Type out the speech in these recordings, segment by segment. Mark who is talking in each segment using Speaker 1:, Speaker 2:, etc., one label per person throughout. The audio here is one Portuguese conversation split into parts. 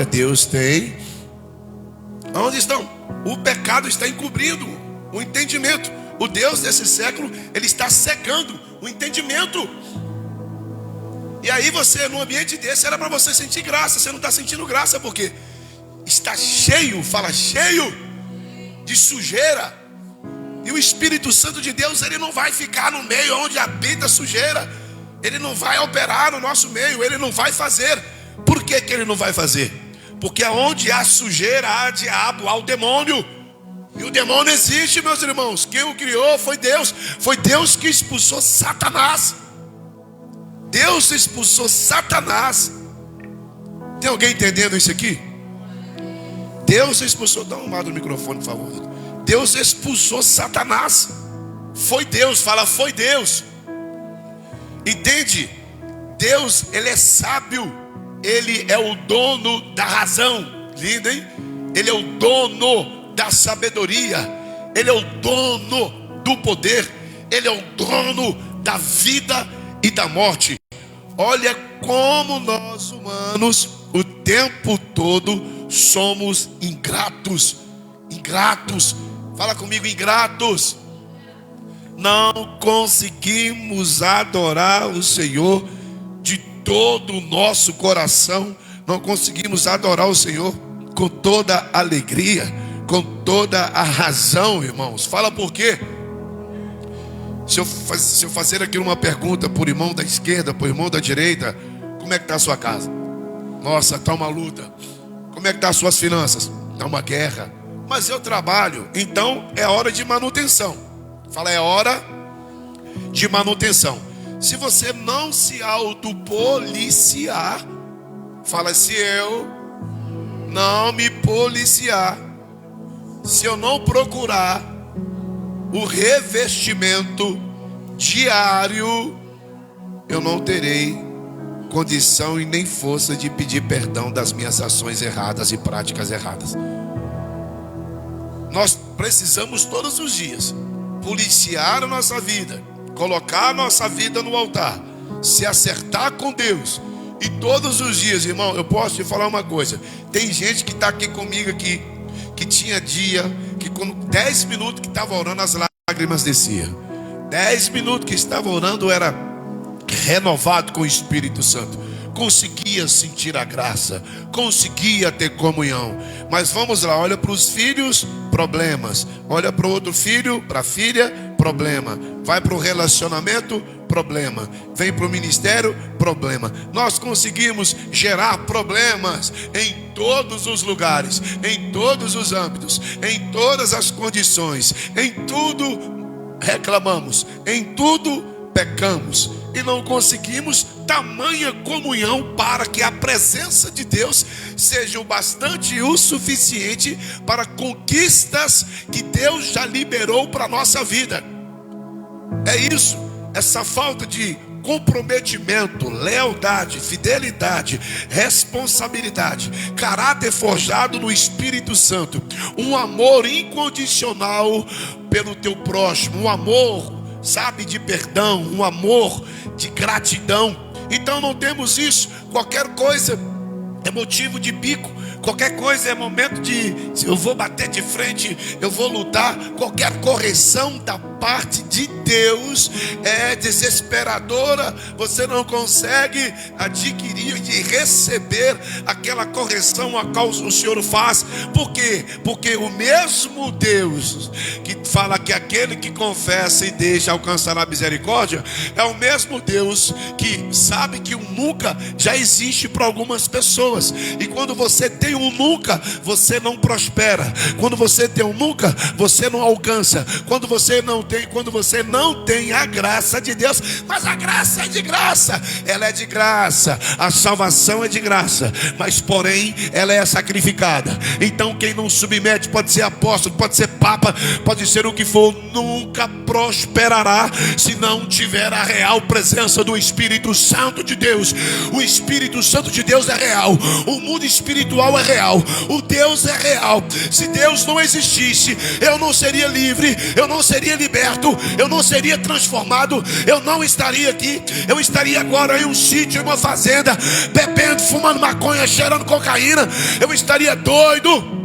Speaker 1: Deus tem. Onde estão? O pecado está encobrindo o entendimento. O Deus desse século, ele está cegando o entendimento. E aí você, num ambiente desse, era para você sentir graça. Você não está sentindo graça porque está cheio, fala cheio de sujeira. E o Espírito Santo de Deus, ele não vai ficar no meio onde habita a sujeira. Ele não vai operar no nosso meio, ele não vai fazer. Por que que ele não vai fazer? Porque aonde há sujeira, há diabo, há o demônio. E o demônio existe, meus irmãos. Quem o criou foi Deus. Foi Deus que expulsou Satanás. Deus expulsou Satanás. Tem alguém entendendo isso aqui? Deus expulsou. Dá uma do microfone, por favor. Deus expulsou Satanás. Foi Deus, fala, foi Deus. Entende? Deus, ele é sábio. Ele é o dono da razão. Lindo, hein? Ele é o dono da sabedoria. Ele é o dono do poder. Ele é o dono da vida e da morte. Olha como nós humanos o tempo todo somos ingratos. Ingratos. Fala comigo, ingratos. Não conseguimos adorar o Senhor de todo o nosso coração. Não conseguimos adorar o Senhor com toda a alegria, com toda a razão, irmãos. Fala por quê? Se eu fazer aqui uma pergunta por irmão da esquerda, por irmão da direita, como é que está a sua casa? Nossa, está uma luta. Como é que está as suas finanças? Está uma guerra. Mas eu trabalho, então é hora de manutenção. Fala, é hora de manutenção. Se você não se autopoliciar, fala, se eu não me policiar, se eu não procurar o revestimento diário, eu não terei condição e nem força de pedir perdão das minhas ações erradas e práticas erradas. Nós precisamos todos os dias policiar a nossa vida, colocar a nossa vida no altar, se acertar com Deus. E todos os dias, irmão, eu posso te falar uma coisa. Tem gente que está aqui comigo aqui, que tinha dia, que com 10 minutos que estava orando, as lágrimas desciam. 10 minutos que estava orando, era renovado com o Espírito Santo. Conseguia sentir a graça, conseguia ter comunhão. Mas vamos lá, olha para os filhos, problemas. Olha para o outro filho, para a filha, problema. Vai para o relacionamento, problema. Vem para o ministério, problema. Nós conseguimos gerar problemas em todos os lugares, em todos os âmbitos, em todas as condições. Em tudo reclamamos, em tudo pecamos. E não conseguimos tamanha comunhão para que a presença de Deus seja o bastante e o suficiente para conquistas que Deus já liberou para a nossa vida. É isso, essa falta de comprometimento, lealdade, fidelidade, responsabilidade, caráter forjado no Espírito Santo, um amor incondicional pelo teu próximo, um amor, sabe, de perdão, um amor de gratidão. Então não temos isso. Qualquer coisa é motivo de bico, qualquer coisa é momento de eu vou bater de frente, eu vou lutar. Qualquer correção da parte de Deus é desesperadora. Você não consegue adquirir e receber aquela correção a qual o Senhor faz. Por quê? Porque o mesmo Deus que fala que aquele que confessa e deixa alcançar a misericórdia, é o mesmo Deus que sabe que o nunca já existe para algumas pessoas. E quando você tem um nunca, você não prospera. Quando você tem um nunca, você não alcança. Quando você não tem a graça de Deus. Mas a graça é de graça, ela é de graça, a salvação é de graça, mas porém ela é sacrificada. Então quem não submete, pode ser apóstolo, pode ser papa, pode ser o que for, nunca prosperará se não tiver a real presença do Espírito Santo de Deus. O Espírito Santo de Deus é real, o mundo espiritual é real, o Deus é real. Se Deus não existisse, eu não seria livre, eu não seria liberto, liberto, eu não seria transformado, eu não estaria aqui. Eu estaria agora em um sítio, em uma fazenda, bebendo, fumando maconha, cheirando cocaína. Eu estaria doido.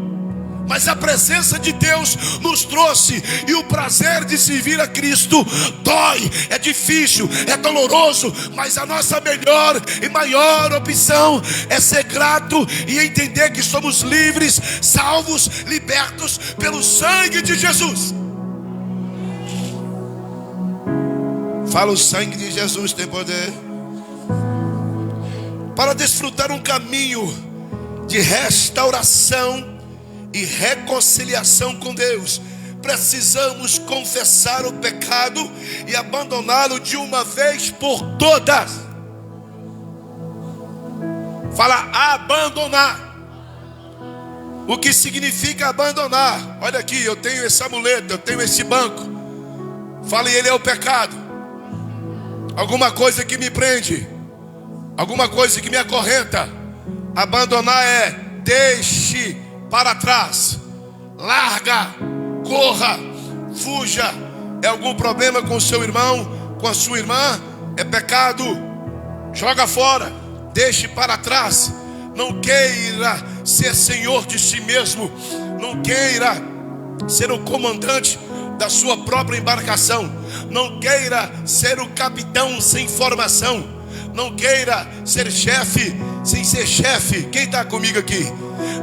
Speaker 1: Mas a presença de Deus nos trouxe, e o prazer de servir a Cristo dói, é difícil, é doloroso, mas a nossa melhor e maior opção é ser grato e entender que somos livres, salvos, libertos pelo sangue de Jesus. Fala, o sangue de Jesus tem poder para desfrutar um caminho de restauração e reconciliação com Deus. Precisamos confessar o pecado e abandoná-lo de uma vez por todas. Fala, abandonar. O que significa abandonar? Olha aqui, eu tenho esse amuleto, eu tenho esse banco. Fala, e ele é o pecado. Alguma coisa que me prende, alguma coisa que me acorrenta. Abandonar é deixe para trás, larga, corra, fuja. É algum problema com o seu irmão, com a sua irmã? É pecado, joga fora, deixe para trás. Não queira ser senhor de si mesmo, não queira ser o comandante da sua própria embarcação, não queira ser o capitão sem formação, não queira ser chefe sem ser chefe. Quem está comigo aqui?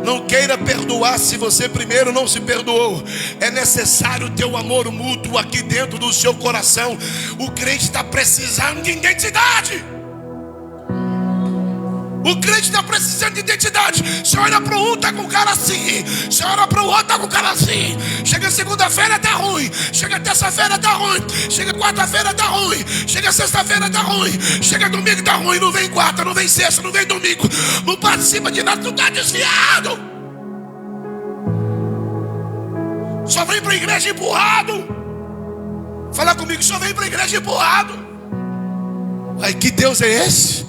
Speaker 1: Não queira perdoar se você primeiro não se perdoou. É necessário ter o amor mútuo aqui dentro do seu coração. O crente está precisando de identidade. O crente está precisando de identidade. Você olha para um, está com o cara assim. Você olha para o outro, está com o cara assim. Chega segunda-feira, está ruim. Chega terça-feira, está ruim. Chega quarta-feira, está ruim. Chega sexta-feira, está ruim. Chega domingo, está ruim. Não vem quarta, não vem sexta, não vem domingo. Não participa de nada, tu está desviado. Só vem para a igreja empurrado. Fala comigo, só vem para a igreja empurrado. Ai, que Deus é esse?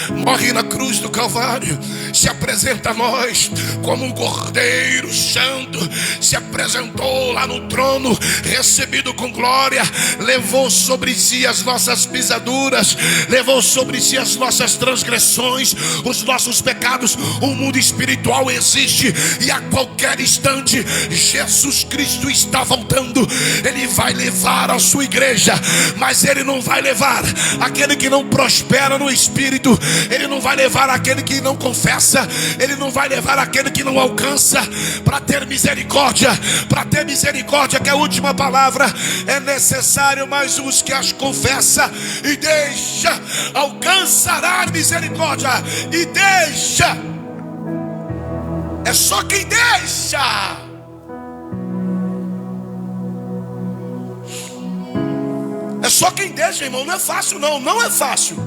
Speaker 1: Morre na cruz do Calvário, se apresenta a nós como um cordeiro santo, se apresentou lá no trono, recebido com glória, levou sobre si as nossas pisaduras, levou sobre si as nossas transgressões, os nossos pecados. O mundo espiritual existe, e a qualquer instante Jesus Cristo está voltando. Ele vai levar a sua igreja, mas ele não vai levar aquele que não prospera no espírito. Ele não vai levar aquele que não confessa. Ele não vai levar aquele que não alcança. Para ter misericórdia, que é a última palavra, é necessário mais uns que as confessa e deixa, alcançará misericórdia. E deixa, é só quem deixa. É só quem deixa, irmão. Não é fácil, não é fácil.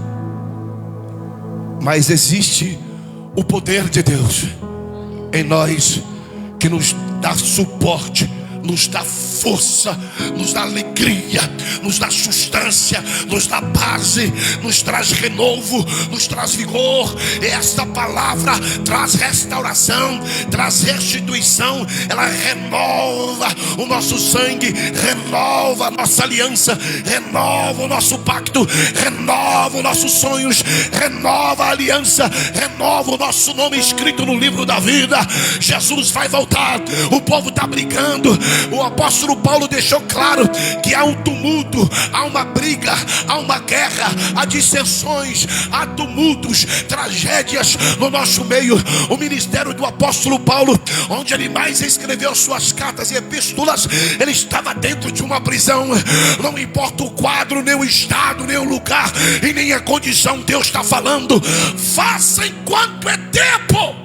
Speaker 1: Mas existe o poder de Deus em nós, que nos dá suporte, nos dá força, nos dá alegria, nos dá sustância, nos dá base, nos traz renovo, nos traz vigor. Esta palavra traz restauração, traz restituição. Ela renova o nosso sangue, renova a nossa aliança, renova o nosso pacto, renova os nossos sonhos, renova a aliança, renova o nosso nome escrito no livro da vida. Jesus vai voltar, o povo está brigando. O apóstolo Paulo deixou claro que há um tumulto, há uma briga, há uma guerra, há dissensões, há tumultos, tragédias no nosso meio. O ministério do apóstolo Paulo, onde ele mais escreveu suas cartas e epístolas, ele estava dentro de uma prisão. Não importa o quadro, nem o estado, nem o lugar e nem a condição, Deus está falando: faça enquanto é tempo.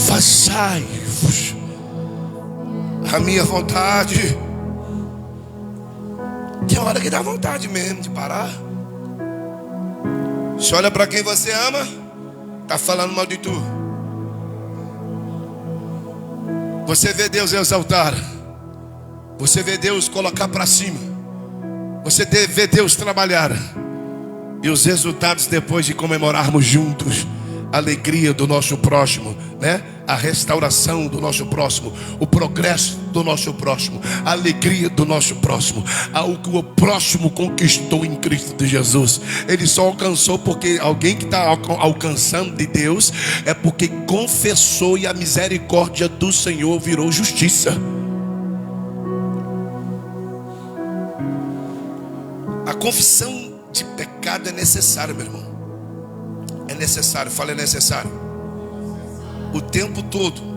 Speaker 1: Façai-vos a minha vontade. Tem hora que dá vontade mesmo de parar. Você olha para quem você ama, está falando mal de tu. Você vê Deus exaltar, você vê Deus colocar para cima, você vê Deus trabalhar. E os resultados, depois de comemorarmos juntos a alegria do nosso próximo, né? a restauração do nosso próximo, o progresso do nosso próximo, a alegria do nosso próximo, algo que o próximo conquistou em Cristo de Jesus. Ele só alcançou porque alguém que está alcançando de Deus é porque confessou, e a misericórdia do Senhor virou justiça. A confissão de pecado é necessária, meu irmão. É necessário, fala, é necessário. O tempo todo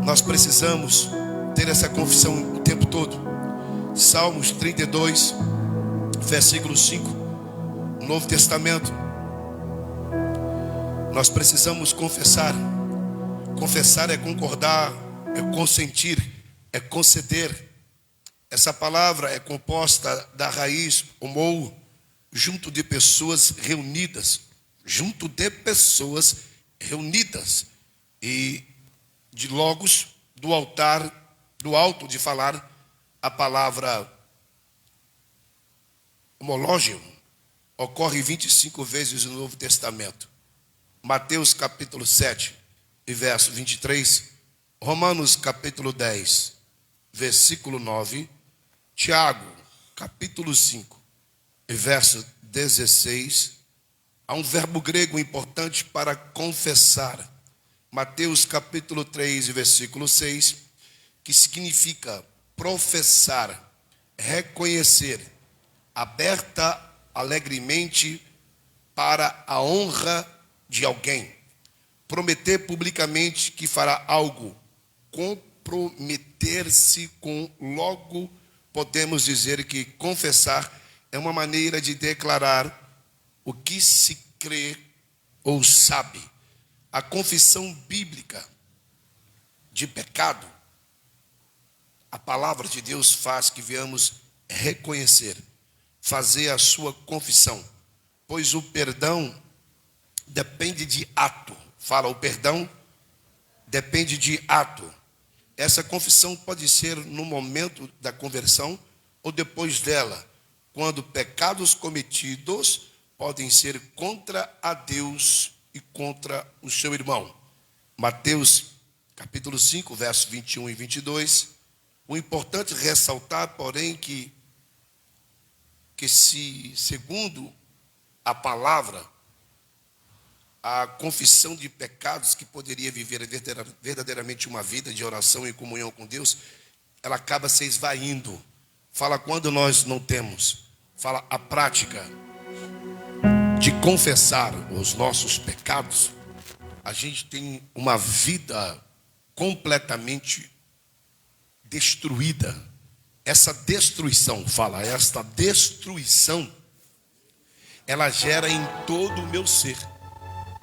Speaker 1: nós precisamos ter essa confissão o tempo todo. Salmos 32, versículo 5, Novo Testamento. Nós precisamos confessar. Confessar é concordar, é consentir, é conceder. Essa palavra é composta da raiz homou, junto de pessoas reunidas. Junto de pessoas reunidas. E de logos, do altar, do alto de falar, a palavra homológio ocorre 25 vezes no Novo Testamento. Mateus capítulo 7 e verso 23, Romanos capítulo 10, versículo 9, Tiago capítulo 5 e verso 16, há um verbo grego importante para confessar. Mateus capítulo 3 e versículo 6, que significa professar, reconhecer, aberta alegremente para a honra de alguém. Prometer publicamente que fará algo, comprometer-se com, logo podemos dizer que confessar é uma maneira de declarar o que se crê ou sabe. A confissão bíblica de pecado, a palavra de Deus faz que venhamos reconhecer, fazer a sua confissão, pois o perdão depende de ato. Fala, o perdão depende de ato. Essa confissão pode ser no momento da conversão ou depois dela, quando pecados cometidos podem ser contra a Deus e contra o seu irmão. Mateus capítulo 5, versos 21 e 22. O importante ressaltar, porém, que se, segundo a palavra, a confissão de pecados que poderia viver verdadeiramente uma vida de oração e comunhão com Deus, ela acaba se esvaindo. Fala, quando nós não temos, fala, a prática de confessar os nossos pecados, a gente tem uma vida completamente destruída. Essa destruição, fala, esta destruição, ela gera em todo o meu ser.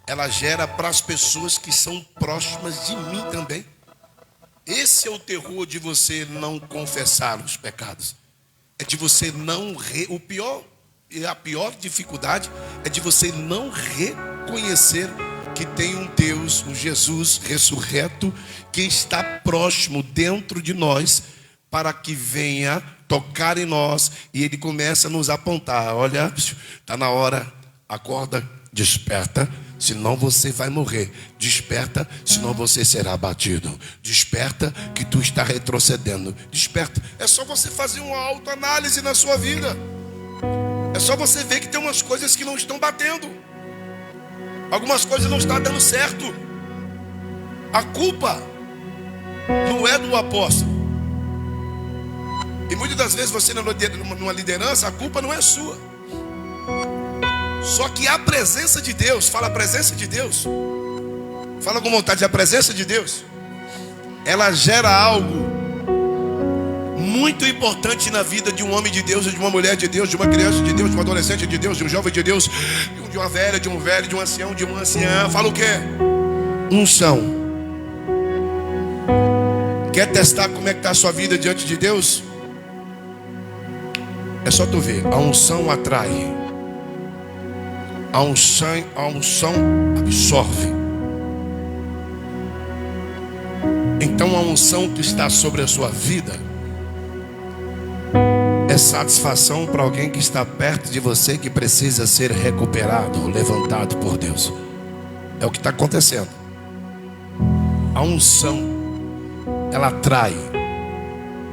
Speaker 1: Ela gera para as pessoas que são próximas de mim também. Esse é o terror de você não confessar os pecados. É de você não... O pior, e a pior dificuldade é de você não reconhecer que tem um Deus, um Jesus ressurreto, que está próximo dentro de nós, para que venha tocar em nós e Ele começa a nos apontar. Olha, está na hora, acorda, desperta, senão você vai morrer. Desperta, senão você será abatido. Desperta, que tu está retrocedendo. Desperta. É só você fazer uma autoanálise na sua vida. É só você ver que tem umas coisas que não estão batendo. Algumas coisas não estão dando certo. A culpa não é do apóstolo. E muitas das vezes você numa liderança, a culpa não é sua. Só que a presença de Deus, fala a presença de Deus, fala com vontade, a presença de Deus, ela gera algo muito importante na vida de um homem de Deus, de uma mulher de Deus, de uma criança de Deus, de um adolescente de Deus, de um jovem de Deus, de uma velha, de um velho, de um ancião, de uma anciã. Fala o quê? Unção. Quer testar como é que está a sua vida diante de Deus? É só tu ver, a unção atrai. A unção absorve. Então a unção que está sobre a sua vida é satisfação para alguém que está perto de você, que precisa ser recuperado, levantado por Deus. É o que está acontecendo. A unção, ela atrai.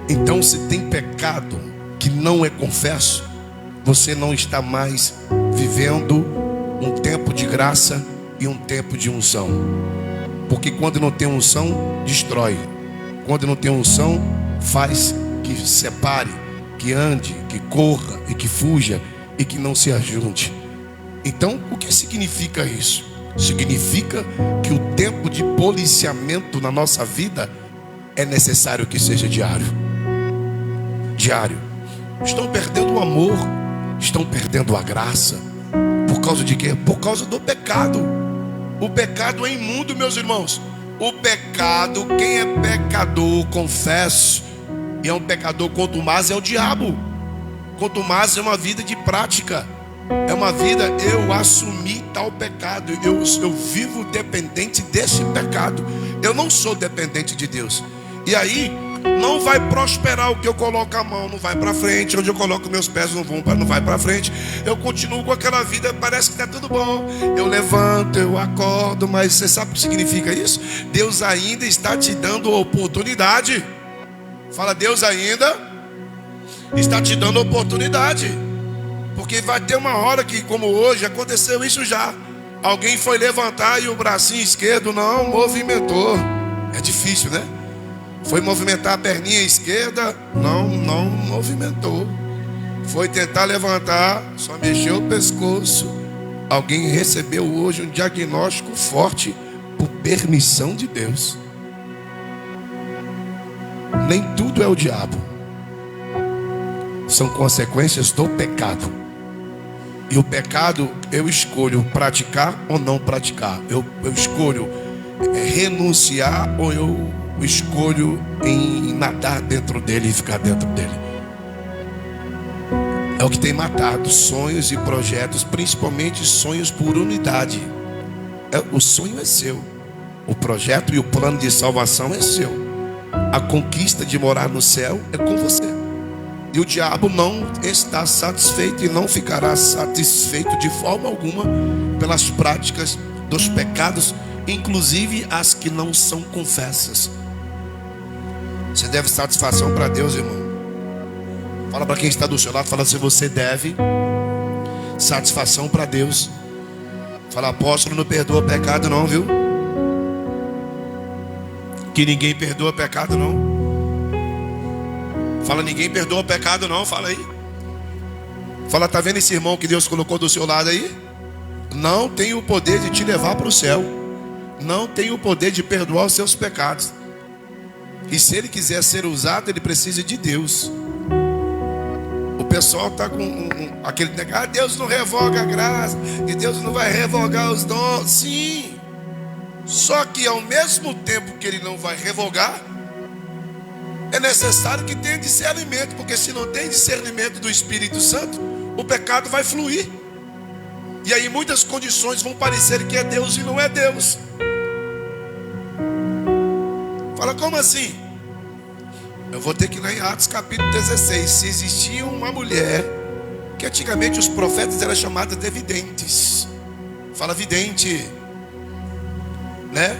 Speaker 1: Então, se tem pecado que não é confesso, você não está mais vivendo um tempo de graça e um tempo de unção. Porque quando não tem unção, destrói. Quando não tem unção, faz que separe, que ande, que corra e que fuja e que não se ajunte. Então, o que significa isso? Significa que o tempo de policiamento na nossa vida é necessário que seja diário. Diário. Estão perdendo o amor, estão perdendo a graça. Por causa de quê? Por causa do pecado. O pecado é imundo, meus irmãos. O pecado, quem é pecador, confesso, e é um pecador contumaz, é o diabo. Contumaz é uma vida de prática. É uma vida, eu assumi tal pecado. Eu vivo dependente desse pecado. Eu não sou dependente de Deus. E aí, não vai prosperar o que eu coloco a mão, não vai para frente. Onde eu coloco meus pés não vai para frente. Eu continuo com aquela vida, parece que está tudo bom. Eu levanto, eu acordo, mas você sabe o que significa isso? Deus ainda está te dando oportunidade. Fala, Deus ainda está te dando oportunidade. Porque vai ter uma hora que, como hoje, aconteceu isso já. Alguém foi levantar e o bracinho esquerdo não movimentou. É difícil, né? Foi movimentar a perninha esquerda, não movimentou. Foi tentar levantar, só mexeu o pescoço. Alguém recebeu hoje um diagnóstico forte por permissão de Deus. Nem tudo é o diabo. São consequências do pecado. E o pecado, eu escolho praticar ou não praticar. Eu escolho renunciar ou eu escolho em nadar dentro dele e ficar dentro dele. É o que tem matado sonhos e projetos, principalmente sonhos por unidade. O sonho é seu. O projeto e o plano de salvação é seu. A conquista de morar no céu é com você. E o diabo não está satisfeito e não ficará satisfeito de forma alguma pelas práticas dos pecados, inclusive as que não são confessas. Você deve satisfação para Deus, irmão. Fala para quem está do seu lado, fala assim: você deve satisfação para Deus. Fala, apóstolo, não perdoa pecado não, viu? Que ninguém perdoa pecado não. Fala, ninguém perdoa pecado não, fala aí. Fala, tá vendo esse irmão que Deus colocou do seu lado aí? Não tem o poder de te levar para o céu. Não tem o poder de perdoar os seus pecados. E se ele quiser ser usado, ele precisa de Deus. O pessoal está com aquele negócio: Deus não revoga a graça, e Deus não vai revogar os dons. Sim. Só que ao mesmo tempo que ele não vai revogar, é necessário que tenha discernimento. Porque se não tem discernimento do Espírito Santo, o pecado vai fluir. E aí muitas condições vão parecer que é Deus e não é Deus. Fala, como assim? Eu vou ter que ir lá em Atos capítulo 16. Se existia uma mulher, que antigamente os profetas eram chamados de videntes. Fala, vidente, né?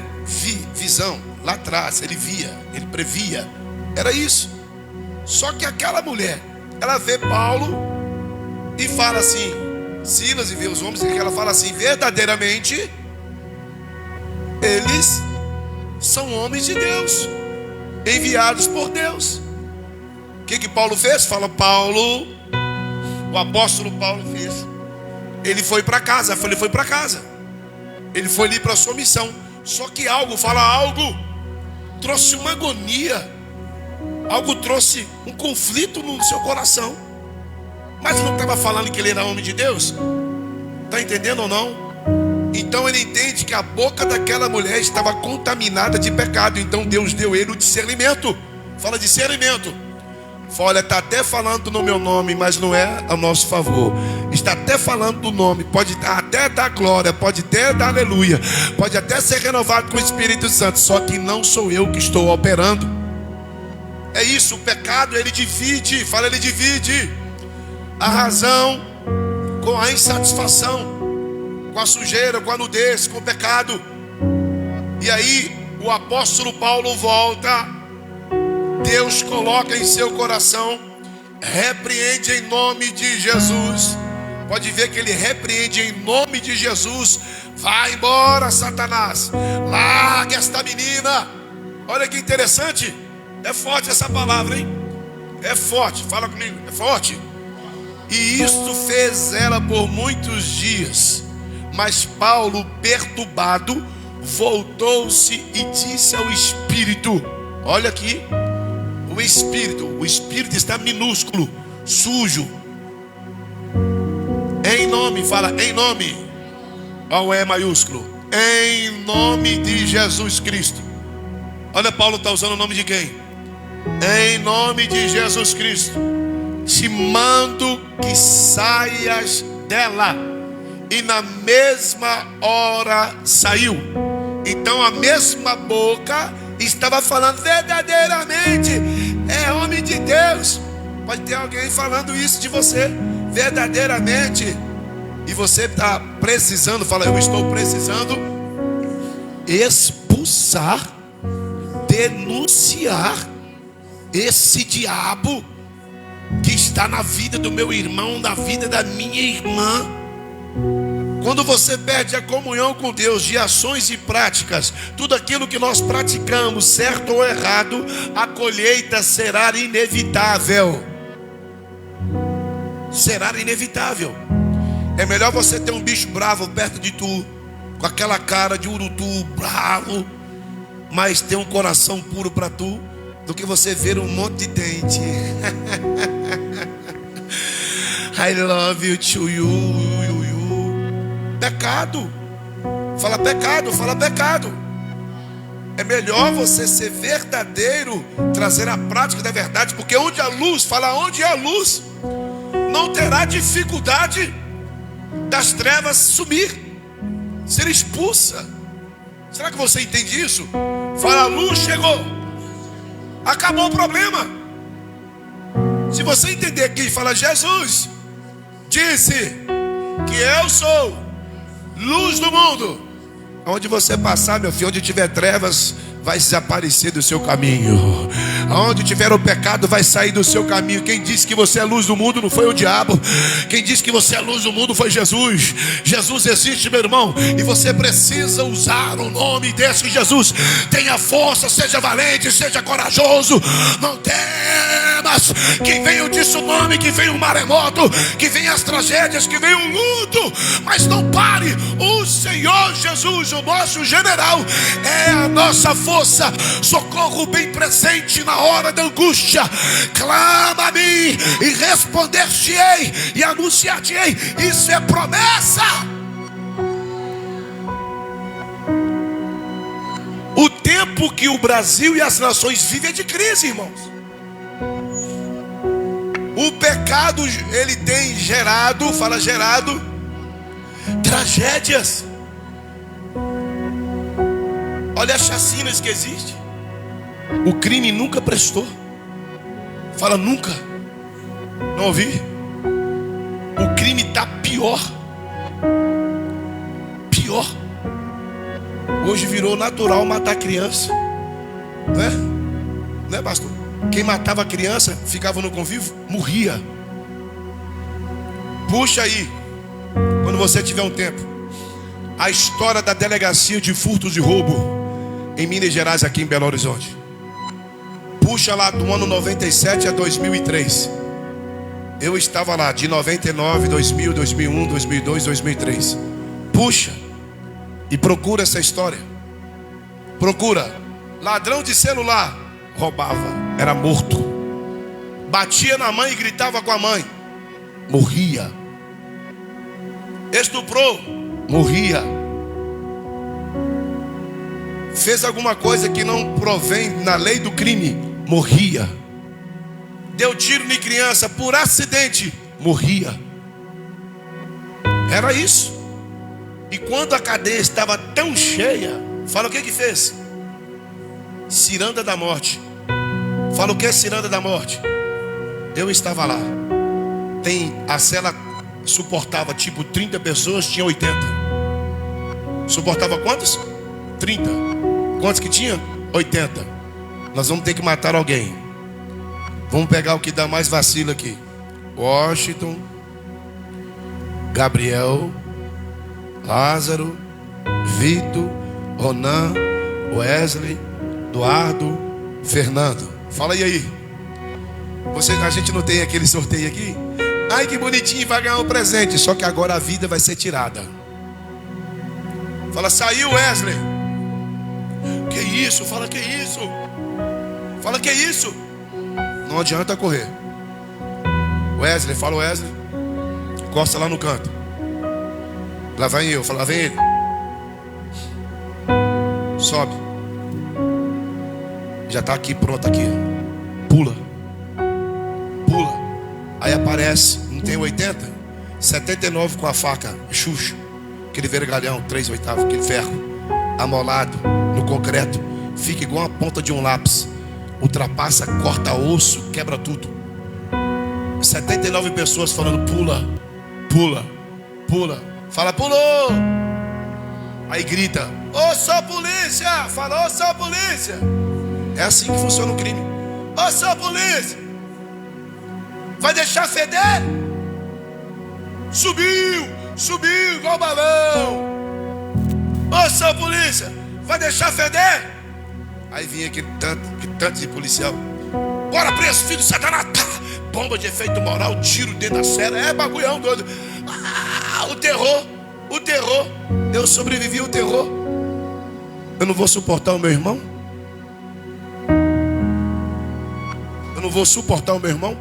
Speaker 1: Visão, lá atrás, ele via, ele previa. Era isso. Só que aquela mulher, ela vê Paulo e fala assim, Silas, e vê os homens, e ela fala assim: verdadeiramente eles são homens de Deus, enviados por Deus. O que Paulo fez? Fala, Paulo, o apóstolo Paulo fez. Ele foi para casa, ele foi para casa. Ele foi ali para a sua missão. Só que algo trouxe uma agonia. Algo trouxe um conflito no seu coração. Mas não estava falando que ele era homem de Deus? Está entendendo ou não? Então ele entende que a boca daquela mulher estava contaminada de pecado. Então Deus deu ele o discernimento. Fala, discernimento. Olha, está até falando no meu nome, mas não é a nosso favor. Está até falando do nome, pode até dar glória, pode até dar aleluia, pode até ser renovado com o Espírito Santo. Só que não sou eu que estou operando. É isso, o pecado ele divide. Fala, ele divide a razão com a insatisfação, com a sujeira, com a nudez, com o pecado. E aí o apóstolo Paulo volta, Deus coloca em seu coração, repreende em nome de Jesus. Pode ver que ele repreende em nome de Jesus. Vai embora, Satanás, larga esta menina. Olha que interessante. É forte essa palavra, hein? É forte, fala comigo, é forte. E isto fez ela por muitos dias. Mas Paulo, perturbado, voltou-se e disse ao Espírito. Olha aqui, o Espírito está minúsculo, sujo. Em nome, fala em nome. Olha o E maiúsculo. Em nome de Jesus Cristo. Olha, Paulo está usando o nome de quem? Em nome de Jesus Cristo. Te mando que saias dela. E na mesma hora saiu. Então a mesma boca estava falando verdadeiramente. É homem de Deus. Pode ter alguém falando isso de você verdadeiramente. E você está precisando, fala, eu estou precisando expulsar, denunciar esse diabo que está na vida do meu irmão, na vida da minha irmã. Quando você perde a comunhão com Deus de ações e práticas, tudo aquilo que nós praticamos, certo ou errado, a colheita será inevitável. Será inevitável. É melhor você ter um bicho bravo perto de tu, com aquela cara de urutu bravo, mas ter um coração puro para tu, do que você ver um monte de dente. I love you to you. Pecado. Fala pecado, fala pecado. É melhor você ser verdadeiro, trazer a prática da verdade, porque onde há luz, fala onde há luz, não terá dificuldade das trevas sumir, ser expulsa. Será que você entende isso? Fala, a luz chegou, acabou o problema. Se você entender aqui, fala, Jesus disse que eu sou luz do mundo. Onde você passar, meu filho, onde tiver trevas, vai desaparecer do seu caminho. Onde tiver o pecado, vai sair do seu caminho. Quem disse que você é luz do mundo não foi o diabo. Quem disse que você é luz do mundo foi Jesus. Jesus existe, meu irmão, e você precisa usar o nome desse Jesus. Tenha força, seja valente, seja corajoso. Não temas que venha o tsunami, que venha o maremoto, que venha as tragédias, que venha o luto, mas não pare. O Senhor Jesus, o nosso general, é a nossa força. Socorro bem presente na hora da angústia. Clama a mim e responder-te-ei e anunciar-te-ei. Isso é promessa. O tempo que o Brasil e as nações vivem é de crise, irmãos. O pecado, ele tem gerado, fala gerado, tragédias. Olha as chacinas que existem. O crime nunca prestou. Fala nunca. Não ouvi? O crime está pior. Pior. Hoje virou natural matar criança. Não é? Não é, pastor? Quem matava criança, ficava no convívio, morria. Puxa aí, quando você tiver um tempo, a história da delegacia de furtos e roubo em Minas Gerais, aqui em Belo Horizonte. Puxa lá do ano 97 a 2003. Eu estava lá de 99, 2000, 2001, 2002, 2003. Puxa e procura essa história. Procura. Ladrão de celular, roubava, era morto. Batia na mãe e gritava com a mãe, morria. Estuprou, morria. Fez alguma coisa que não provém na lei do crime, morria. Deu tiro em criança por acidente, morria. Era isso. E quando a cadeia estava tão cheia, fala o que fez? Ciranda da morte. Fala o que é ciranda da morte? Eu estava lá. A cela suportava tipo 30 pessoas, tinha 80. Suportava quantos? 30. Quantos que tinha? 80. Nós vamos ter que matar alguém. Vamos pegar o que dá mais vacilo aqui. Washington, Gabriel, Lázaro, Vitor, Ronan, Wesley, Eduardo, Fernando. Fala aí. A gente não tem aquele sorteio aqui? Ai, que bonitinho, vai ganhar um presente. Só que agora a vida vai ser tirada. Fala, saiu Wesley. Que isso? Fala, que isso? Fala, que isso? Não adianta correr. Wesley, fala Wesley. Encosta lá no canto. Lá vem eu, fala, lá vem ele. Sobe. Já está aqui, pronto aqui. Pula. Pula. Aí aparece, não tem 80? 79 com a faca, Xuxa. Aquele vergalhão, 3/8, aquele ferro. Amolado no concreto. Fica igual a ponta de um lápis. Ultrapassa, corta osso, quebra tudo. 79 pessoas falando, pula, pula, pula. Fala, pulou. Aí grita, ô, sou polícia. Fala, ô, sou polícia. É assim que funciona o crime. Ô, sou polícia. Vai deixar feder? Subiu, subiu igual balão. Ô, sou polícia. Vai deixar feder? Aí vinha aquele tanto de policial. Bora preso, filho de Satanás. Bomba de efeito moral, tiro dentro da cela. É bagulhão doido. O terror, o terror. Eu sobrevivi ao terror. Eu não vou suportar o meu irmão? Eu não vou suportar o meu irmão?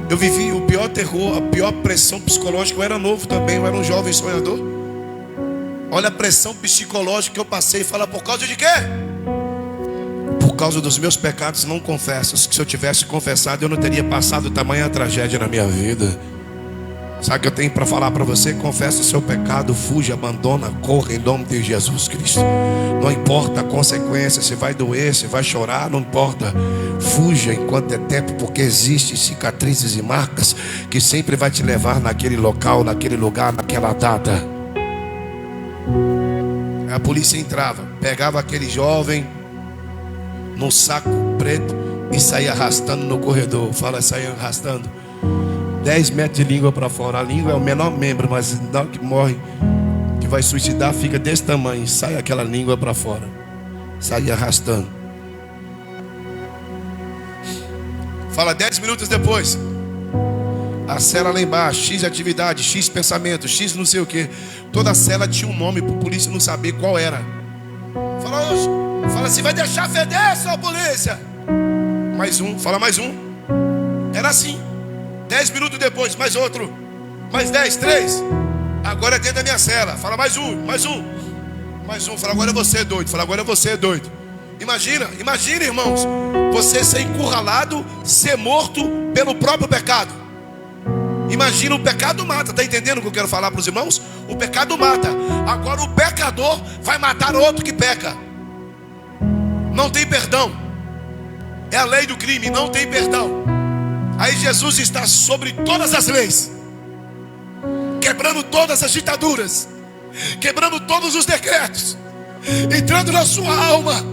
Speaker 1: Eu vivi o pior terror, a pior pressão psicológica. Eu era novo também, eu era um jovem sonhador. Olha a pressão psicológica que eu passei. Fala, por causa de quê? Por causa dos meus pecados não confessos. Que se eu tivesse confessado, eu não teria passado tamanha tragédia na minha vida. Sabe o que eu tenho para falar para você? Confessa o seu pecado, fuja, abandona, corra em nome de Jesus Cristo. Não importa a consequência, se vai doer, se vai chorar, não importa. Fuja enquanto é tempo, porque existem cicatrizes e marcas que sempre vai te levar naquele local, naquele lugar, naquela data. A polícia entrava, pegava aquele jovem num saco preto e saía arrastando no corredor. Fala, saía arrastando 10 metros de língua para fora. A língua é o menor membro, mas na hora que morre, que vai suicidar, fica desse tamanho. Sai aquela língua para fora. Saía arrastando. Fala, 10 minutos depois, a cela lá embaixo, X atividade, X pensamento, X não sei o que. Toda a cela tinha um nome para a polícia não saber qual era. Fala assim, vai deixar feder, sua polícia? Mais um, fala mais um. Era assim. 10 minutos depois, mais outro. Mais 10, 3. Agora é dentro da minha cela. Fala mais um, mais um. Mais um, fala, agora você é doido. Fala, agora você é doido. Imagina, irmãos, você ser encurralado, ser morto pelo próprio pecado. Imagina, o pecado mata. Está entendendo o que eu quero falar para os irmãos? O pecado mata. Agora o pecador vai matar outro que peca. Não tem perdão. É a lei do crime, não tem perdão. Aí Jesus está sobre todas as leis, quebrando todas as ditaduras, quebrando todos os decretos, entrando na sua alma,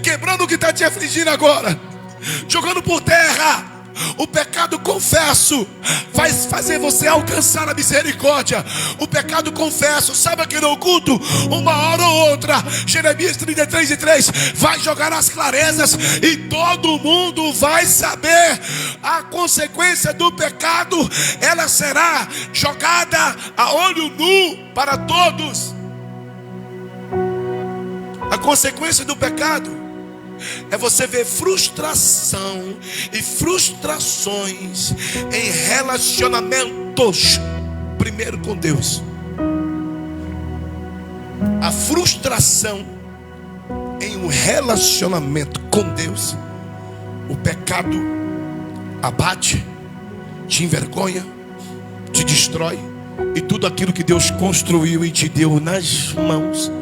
Speaker 1: quebrando o que está te afligindo agora, jogando por terra o pecado confesso. Vai fazer você alcançar a misericórdia. O pecado confesso, sabe aqui no oculto, uma hora ou outra, Jeremias 33:3, vai jogar nas clarezas e todo mundo vai saber. A consequência do pecado, ela será jogada a olho nu para todos. A consequência do pecado é você ver frustração e frustrações em relacionamentos. Primeiro com Deus. A frustração em um relacionamento com Deus. O pecado abate, te envergonha, te destrói. E tudo aquilo que Deus construiu e te deu nas mãos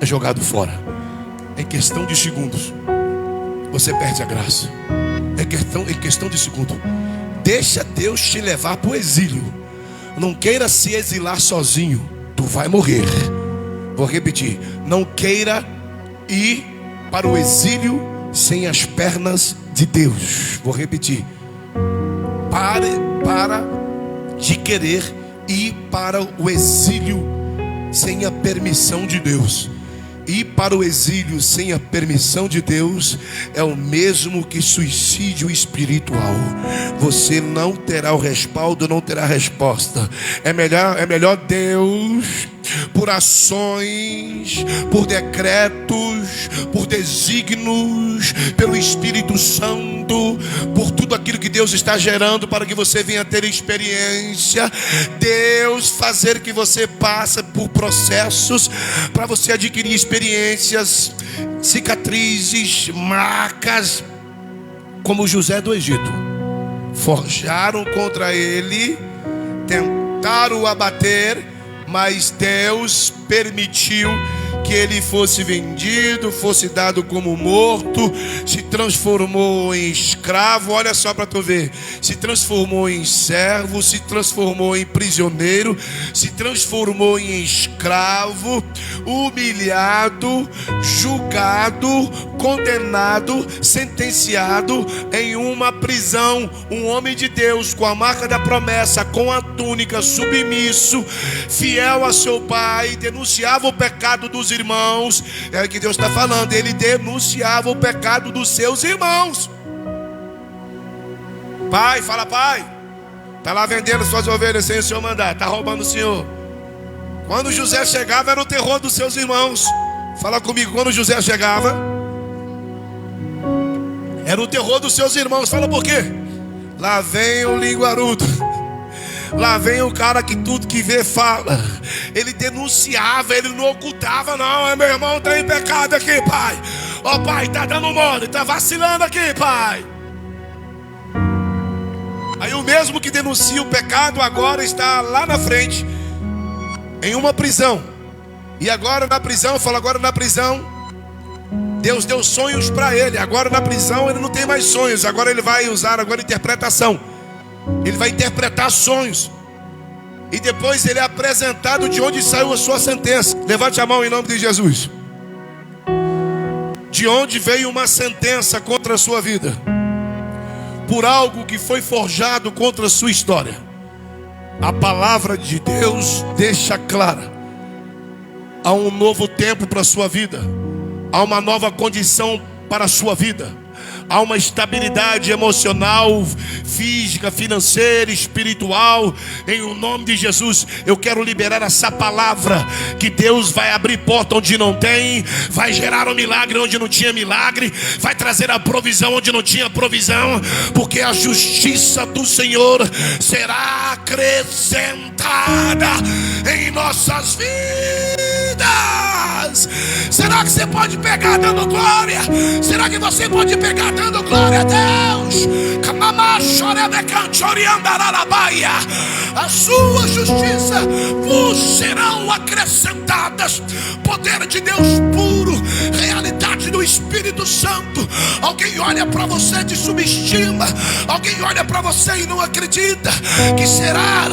Speaker 1: é jogado fora. Em questão de segundos, você perde a graça. Em questão de segundo. Deixa Deus te levar para o exílio. Não queira se exilar sozinho. Tu vai morrer. Vou repetir. Não queira ir para o exílio sem as pernas de Deus. Vou repetir. Para de querer ir para o exílio sem a permissão de Deus. Ir para o exílio sem a permissão de Deus é o mesmo que suicídio espiritual. Você não terá o respaldo, não terá resposta. É melhor Deus, por ações, por decretos, por desígnios, pelo Espírito Santo, por tudo aquilo que Deus está gerando para que você venha ter experiência. Deus fazer que você passe por processos para você adquirir experiências, cicatrizes, marcas, como José do Egito. Forjaram contra ele, tentaram o abater, mas Deus permitiu que ele fosse vendido, fosse dado como morto, se transformou em escravo. Olha só para tu ver, se transformou em servo, se transformou em prisioneiro, se transformou em escravo, humilhado, julgado, condenado, sentenciado em uma prisão. Um homem de Deus com a marca da promessa, com a túnica, submisso, fiel a seu pai, denunciava o pecado dos irmãos. É o que Deus está falando. Ele denunciava o pecado dos seus irmãos. Pai, fala pai, está lá vendendo suas ovelhas sem o senhor mandar, está roubando o senhor. Quando José chegava era o terror dos seus irmãos. Fala comigo, quando José chegava era o terror dos seus irmãos. Fala por quê? Lá vem o linguarudo, lá vem o cara que tudo que vê fala. Ele denunciava, ele não ocultava. Não, meu irmão está em pecado aqui, pai. Ó pai, está dando mole, está vacilando aqui, pai. Aí o mesmo que denuncia o pecado agora está lá na frente, em uma prisão. E agora na prisão, eu falo agora na prisão, Deus deu sonhos para ele. Agora na prisão ele não tem mais sonhos. Agora ele vai usar agora interpretação. Ele vai interpretar sonhos. E depois ele é apresentado de onde saiu a sua sentença. Levante a mão em nome de Jesus. De onde veio uma sentença contra a sua vida? Por algo que foi forjado contra a sua história. A palavra de Deus deixa clara: há um novo tempo para a sua vida. Há uma nova condição para a sua vida. Há uma estabilidade emocional, física, financeira, espiritual. Em o nome de Jesus, eu quero liberar essa palavra, que Deus vai abrir porta onde não tem, vai gerar um milagre onde não tinha milagre, vai trazer a provisão onde não tinha provisão, porque a justiça do Senhor será acrescentada em nossas vidas. Será que você pode pegar dando glória? Será que você pode pegar dando glória a Deus? A sua justiça vos serão acrescentadas. Poder de Deus puro, realidade do Espírito Santo. Alguém olha para você e te subestima. Alguém olha para você e não acredita que será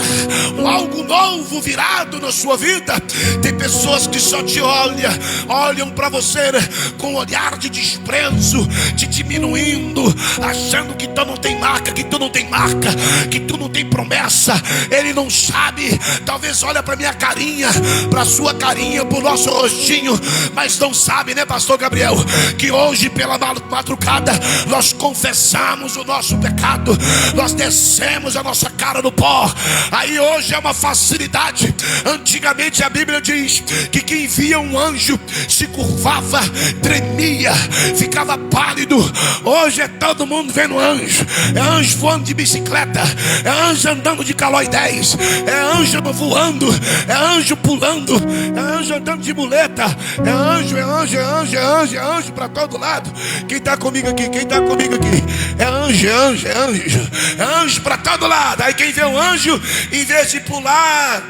Speaker 1: algo novo virado na sua vida. Tem pessoas que só te olham para você com um olhar de desprezo, te diminuindo, achando que tu não tem marca, que tu não tem marca, que tu não tem promessa. Ele não sabe. Talvez olha para minha carinha, para sua carinha, para o nosso rostinho, mas não sabe, né, pastor Gabriel, que hoje pela madrugada nós confessamos o nosso pecado, nós descemos a nossa cara no pó. Aí hoje é uma facilidade. Antigamente a Bíblia diz que quem via um anjo se curvava, tremia, ficava pálido. Hoje é todo mundo vendo anjo. É anjo voando de bicicleta, é anjo andando de Calói 10, é anjo voando, é anjo pulando, é anjo andando de muleta, é anjo, é anjo, é anjo, é anjo, é anjo para todo lado. Quem está comigo aqui? Quem está comigo aqui? É anjo, é anjo, é anjo, é anjo para todo lado. Aí quem vê um anjo, em vez de pular,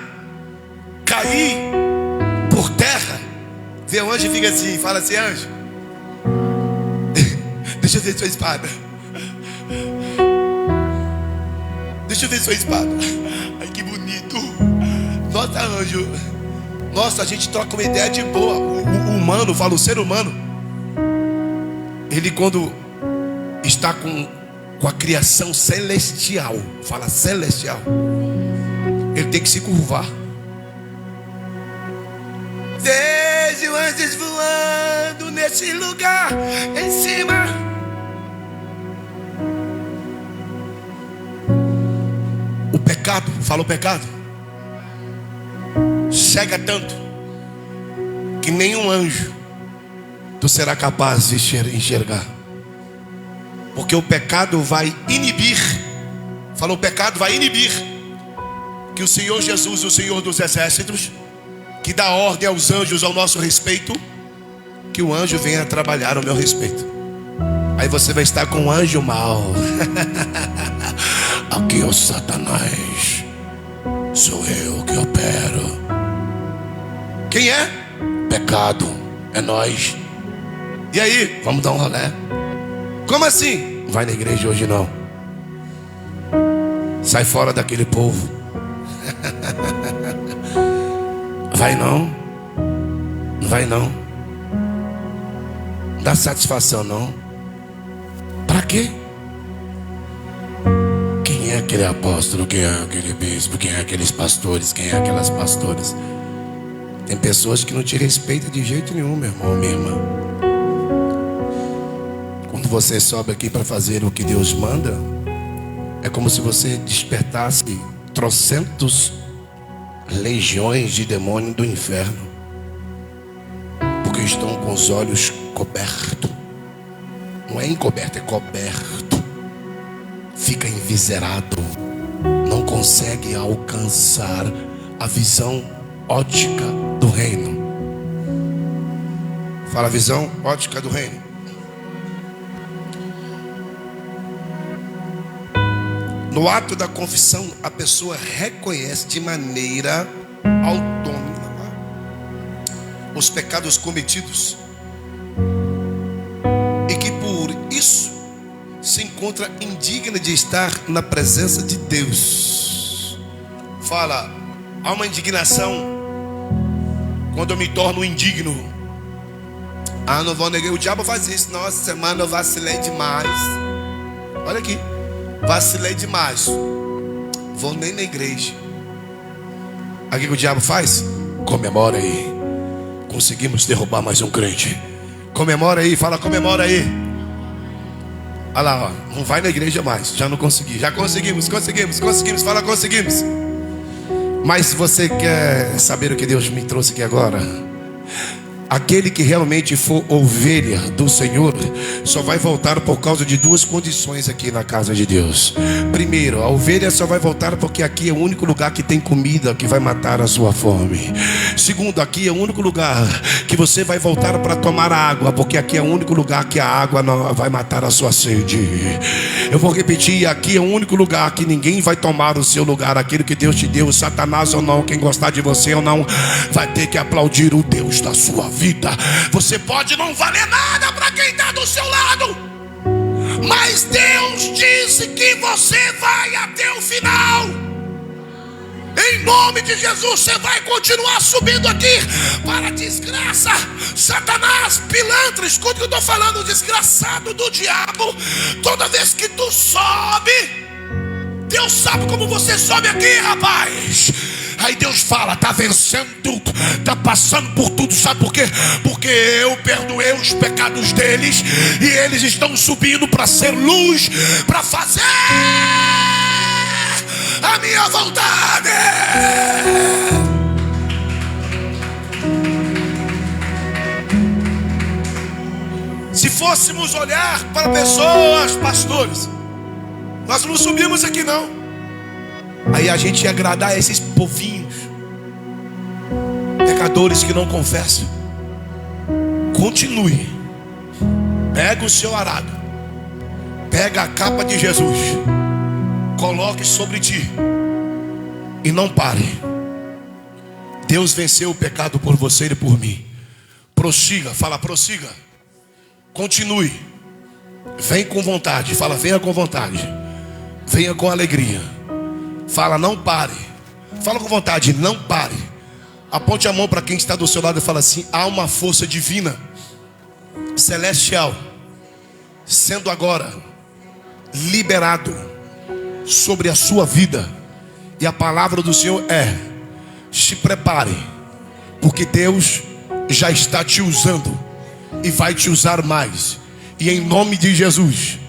Speaker 1: cair por terra, vê um anjo e fica assim, fala assim: anjo, deixa eu ver sua espada, deixa eu ver sua espada. Ai, que bonito. Nossa, a gente troca uma ideia de boa. O humano, fala o ser humano, ele quando está com a criação celestial, fala celestial, ele tem que se curvar. Vejo anjos voando nesse lugar em cima. O pecado, fala o pecado, cega tanto que nenhum anjo tu será capaz de enxergar. Porque o pecado vai inibir, fala, o pecado vai inibir que o Senhor Jesus, o Senhor dos exércitos, que dá ordem aos anjos ao nosso respeito, que o anjo venha trabalhar ao meu respeito. Aí você vai estar com um anjo mau. Aqui é o Satanás, sou eu que opero. Quem é? Pecado, é nós. E aí, vamos dar um rolé? Como assim? Vai na igreja hoje não. Sai fora daquele povo. Vai não. Não vai não. Não dá satisfação não. Pra quê? Quem é aquele apóstolo? Quem é aquele bispo? Quem é aqueles pastores? Quem é aquelas pastoras? Tem pessoas que não te respeitam de jeito nenhum, meu irmão, minha irmã. Quando você sobe aqui para fazer o que Deus manda, é como se você despertasse trocentos legiões de demônios do inferno, porque estão com os olhos cobertos. Não é encoberto, é coberto. Fica enviserado, não consegue alcançar a visão ótica do reino. Fala, visão ótica do reino. No ato da confissão, a pessoa reconhece de maneira autônoma os pecados cometidos e que por isso se encontra indigna de estar na presença de Deus. Fala, há uma indignação quando eu me torno indigno. Ah, não vou negar, o diabo faz isso. Nossa, semana eu vacilei demais. Olha aqui, vacilei demais, vou nem na igreja. Aqui que o diabo faz? Comemora aí, conseguimos derrubar mais um crente. Comemora aí, fala comemora aí. Olha lá, ó, não vai na igreja mais. Já não consegui, já conseguimos, fala conseguimos. Mas você quer saber o que Deus me trouxe aqui agora? Aquele que realmente for ovelha do Senhor só vai voltar por causa de duas condições aqui na casa de Deus. Primeiro, a ovelha só vai voltar porque aqui é o único lugar que tem comida que vai matar a sua fome. Segundo, aqui é o único lugar que você vai voltar para tomar água, porque aqui é o único lugar que a água não vai matar a sua sede. Eu vou repetir, aqui é o único lugar que ninguém vai tomar o seu lugar. Aquilo que Deus te deu, Satanás ou não, quem gostar de você ou não, vai ter que aplaudir o Deus da sua vida. Você pode não valer nada para quem está do seu lado, mas Deus disse que você vai até o final. Em nome de Jesus, você vai continuar subindo aqui para a desgraça. Satanás, pilantra, escuta o que eu estou falando, desgraçado do diabo. Toda vez que tu sobe, Deus sabe como você sobe aqui, rapaz. Aí Deus fala, tá vencendo, tá passando por tudo, sabe por quê? Porque eu perdoei os pecados deles e eles estão subindo para ser luz, para fazer a minha vontade. Se fôssemos olhar para pessoas, pastores, nós não subimos aqui não. Aí a gente ia agradar a esses povinhos, pecadores que não confessam. Continue. Pega o seu arado, pega a capa de Jesus, coloque sobre ti e não pare. Deus venceu o pecado por você e por mim. Prossiga, fala prossiga. Continue. Vem com vontade, fala venha com vontade. Venha com alegria. Fala não pare. Fala com vontade, não pare. Aponte a mão para quem está do seu lado e fala assim: há uma força divina, celestial, sendo agora liberado sobre a sua vida. E a palavra do Senhor é: se prepare, porque Deus já está te usando e vai te usar mais. E em nome de Jesus,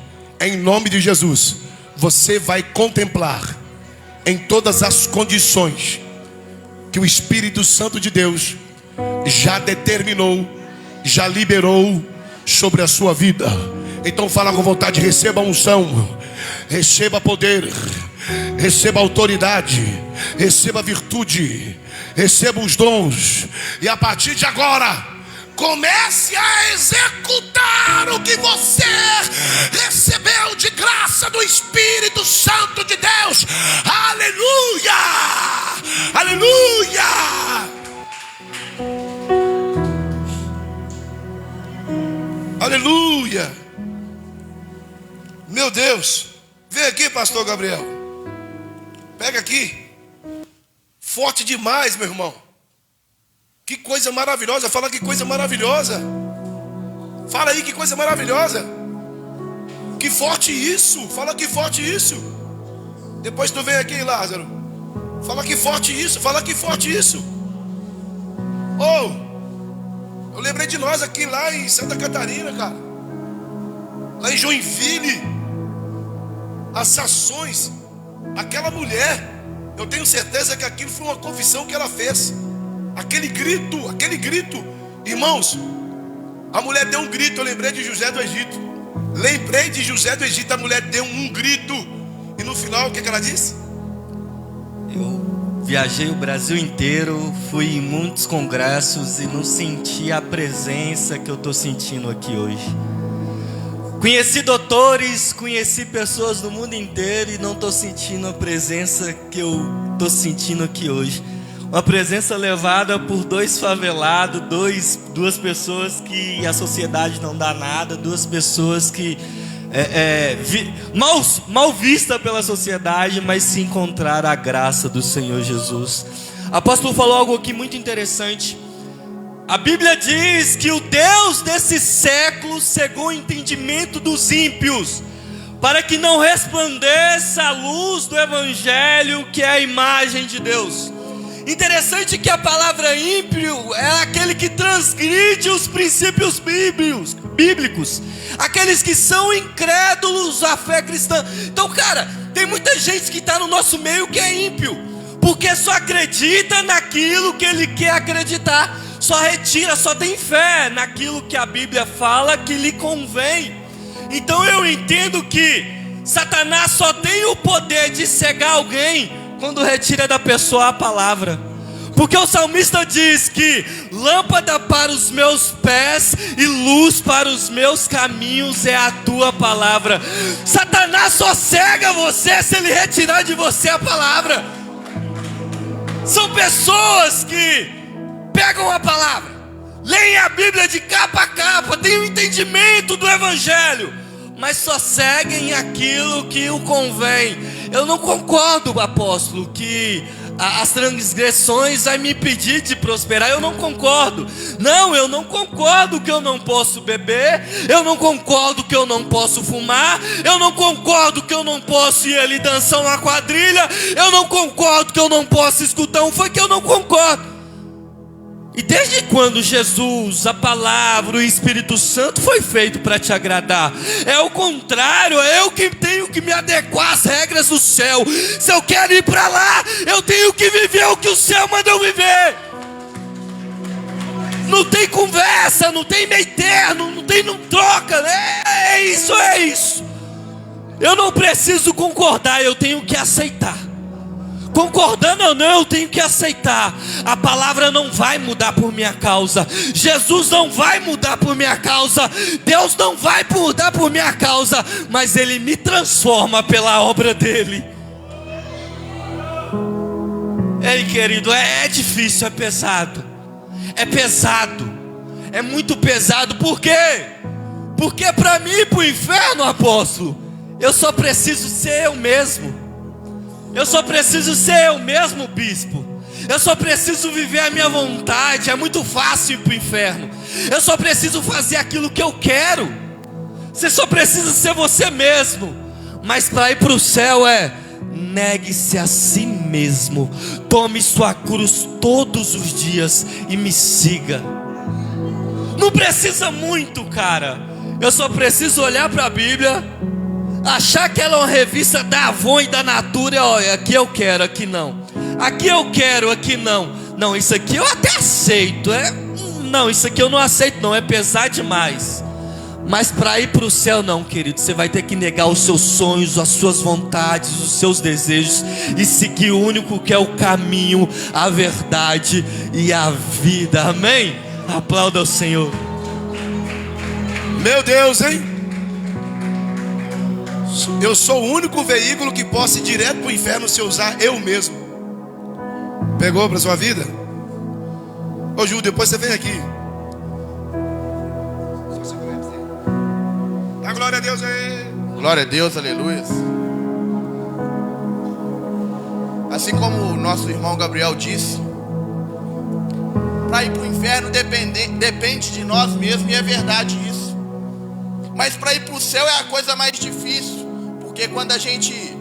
Speaker 1: você vai contemplar em todas as condições que o Espírito Santo de Deus já determinou, já liberou sobre a sua vida. Então fala com vontade: receba unção, receba poder, receba autoridade, receba virtude, receba os dons. E a partir de agora, comece a executar o que você recebeu de graça do Espírito Santo de Deus. Aleluia! Aleluia! Aleluia! Meu Deus! Vem aqui, pastor Gabriel. Pega aqui. Forte demais, meu irmão. Que coisa maravilhosa. Fala que coisa maravilhosa. Fala aí que coisa maravilhosa. Que forte isso. Fala que forte isso. Depois tu vem aqui, Lázaro. Fala que forte isso. Fala que forte isso. Oh, eu lembrei de nós aqui lá em Santa Catarina, cara. Lá em Joinville. As ações. Aquela mulher, eu tenho certeza que aquilo foi uma confissão que ela fez. Aquele grito. Irmãos, a mulher deu um grito. Eu lembrei de José do Egito. A mulher deu um grito. E no final, o que ela disse?
Speaker 2: Eu viajei o Brasil inteiro, fui em muitos congressos e não senti a presença que eu estou sentindo aqui hoje. Conheci doutores, conheci pessoas do mundo inteiro e não estou sentindo a presença que eu estou sentindo aqui hoje. Uma presença levada por dois favelados, duas pessoas que a sociedade não dá nada, duas pessoas que mal vista pela sociedade, mas se encontraram a graça do Senhor Jesus. O apóstolo falou algo aqui muito interessante. A Bíblia diz que o Deus desse século cegou o entendimento dos ímpios, para que não resplandeça a luz do Evangelho, que é a imagem de Deus. Interessante que a palavra ímpio é aquele que transgride os princípios bíblicos, aqueles que são incrédulos à fé cristã. Então, cara, tem muita gente que está no nosso meio que é ímpio, porque só acredita naquilo que ele quer acreditar, só tem fé naquilo que a Bíblia fala que lhe convém. Então eu entendo que Satanás só tem o poder de cegar alguém quando retira da pessoa a palavra. Porque o salmista diz que lâmpada para os meus pés e luz para os meus caminhos é a tua palavra. Satanás só cega você se ele retirar de você a palavra. São pessoas que pegam a palavra, leem a Bíblia de capa a capa, têm o entendimento do Evangelho, mas só seguem aquilo que o convém. Eu não concordo, apóstolo, que as transgressões vai me impedir de prosperar. Eu não concordo. Não, eu não concordo que eu não posso beber. Eu não concordo que eu não posso fumar. Eu não concordo que eu não posso ir ali dançar uma quadrilha. Eu não concordo que eu não posso escutar um funk. Eu não concordo. E desde quando Jesus, a palavra, o Espírito Santo foi feito para te agradar? É o contrário, é eu que tenho que me adequar às regras do céu. Se eu quero ir para lá, eu tenho que viver o que o céu manda eu viver. Não tem conversa, não tem meio termo, não troca. É isso. Eu não preciso concordar, eu tenho que aceitar. Concordando ou não, eu tenho que aceitar. A palavra não vai mudar por minha causa. Jesus não vai mudar por minha causa. Deus não vai mudar por minha causa. Mas Ele me transforma pela obra dEle. Ei, querido, é difícil, é pesado. É pesado. É muito pesado. Por quê? Porque para mim ir para o inferno, apóstolo, eu só preciso ser eu mesmo. Eu só preciso ser eu mesmo, bispo. Eu só preciso viver a minha vontade. É muito fácil ir para o inferno. Eu só preciso fazer aquilo que eu quero. Você só precisa ser você mesmo. Mas para ir para o céu negue-se a si mesmo. Tome sua cruz todos os dias e me siga. Não precisa muito, cara. Eu só preciso olhar para a Bíblia, achar que ela é uma revista da Avon e da Natura e olha, aqui eu quero, aqui não. Aqui eu quero, aqui não. Não, isso aqui eu até aceito. Não, isso aqui eu não aceito não, é pesar demais. Mas para ir para o céu não, querido, você vai ter que negar os seus sonhos, as suas vontades, os seus desejos e seguir o único que é o caminho, a verdade e a vida. Amém? Aplauda o Senhor.
Speaker 1: Meu Deus, hein? Eu sou o único veículo que possa ir direto para o inferno se eu usar eu mesmo. Pegou para sua vida? Ô Ju, depois você vem aqui. Dá glória a Deus aí.
Speaker 3: Glória a Deus, aleluia. Assim como o nosso irmão Gabriel disse, para ir para o inferno depende de nós mesmos, e é verdade isso. Mas para ir para o céu é a coisa mais difícil, porque quando a gente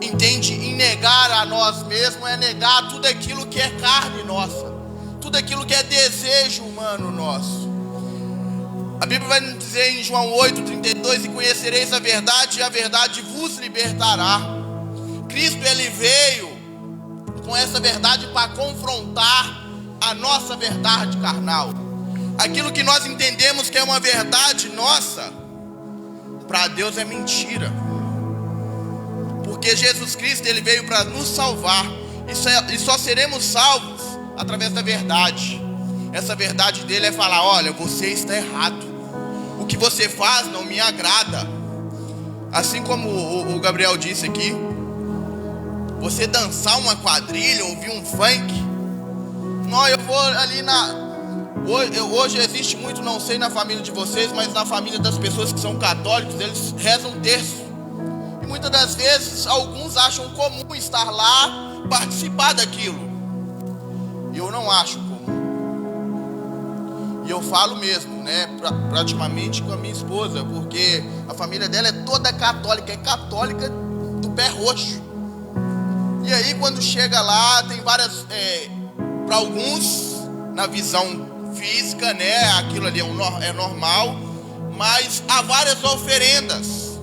Speaker 3: entende em negar a nós mesmos, é negar tudo aquilo que é carne nossa, tudo aquilo que é desejo humano nosso. A Bíblia vai nos dizer em João 8:32: e conhecereis a verdade, e a verdade vos libertará. Cristo, ele veio com essa verdade para confrontar a nossa verdade carnal. Aquilo que nós entendemos que é uma verdade nossa, para Deus é mentira. Porque Jesus Cristo, ele veio para nos salvar, e só seremos salvos através da verdade. Essa verdade dele é falar: olha, você está errado, o que você faz não me agrada. Assim como o Gabriel disse aqui, você dançar uma quadrilha, ouvir um funk, não, eu vou ali hoje existe muito, não sei na família de vocês, mas na família das pessoas que são católicos, eles rezam terço. E muitas das vezes alguns acham comum estar lá, participar daquilo. Eu não acho comum. E eu falo mesmo, né, praticamente com a minha esposa, porque a família dela é toda católica, é católica do pé roxo. E aí quando chega lá, tem várias, para alguns, na visão física, né, aquilo ali é normal, mas há várias oferendas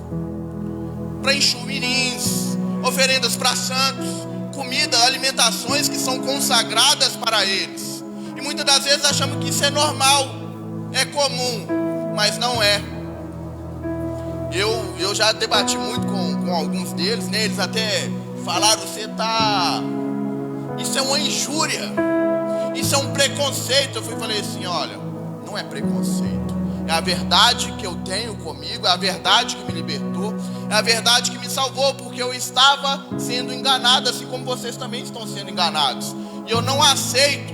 Speaker 3: para enxumirins, oferendas para santos, comida, alimentações que são consagradas para eles. E muitas das vezes achamos que isso é normal, é comum, mas não é. Eu já debati muito com alguns deles, né, eles até falaram: isso é uma injúria, isso é um preconceito. Eu falei assim: olha, não é preconceito, é a verdade que eu tenho comigo, é a verdade que me libertou, é a verdade que me salvou, porque eu estava sendo enganado, assim como vocês também estão sendo enganados. E eu não aceito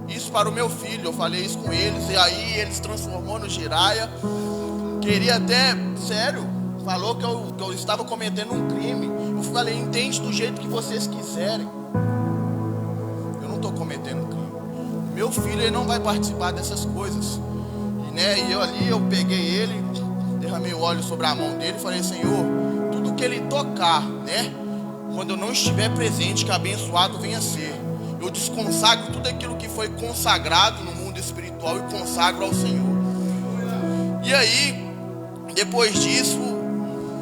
Speaker 3: isso para o meu filho. Eu falei isso com eles, e aí eles transformou no giraia. Queria até, sério, falou que eu estava cometendo um crime. Eu falei: entende do jeito que vocês quiserem, eu não estou cometendo um crime. Meu filho, ele não vai participar dessas coisas. E eu peguei ele, derramei o óleo sobre a mão dele e falei: Senhor, tudo que ele tocar, né, quando eu não estiver presente, que abençoado venha ser. Eu desconsagro tudo aquilo que foi consagrado no mundo espiritual e consagro ao Senhor. E aí, depois disso,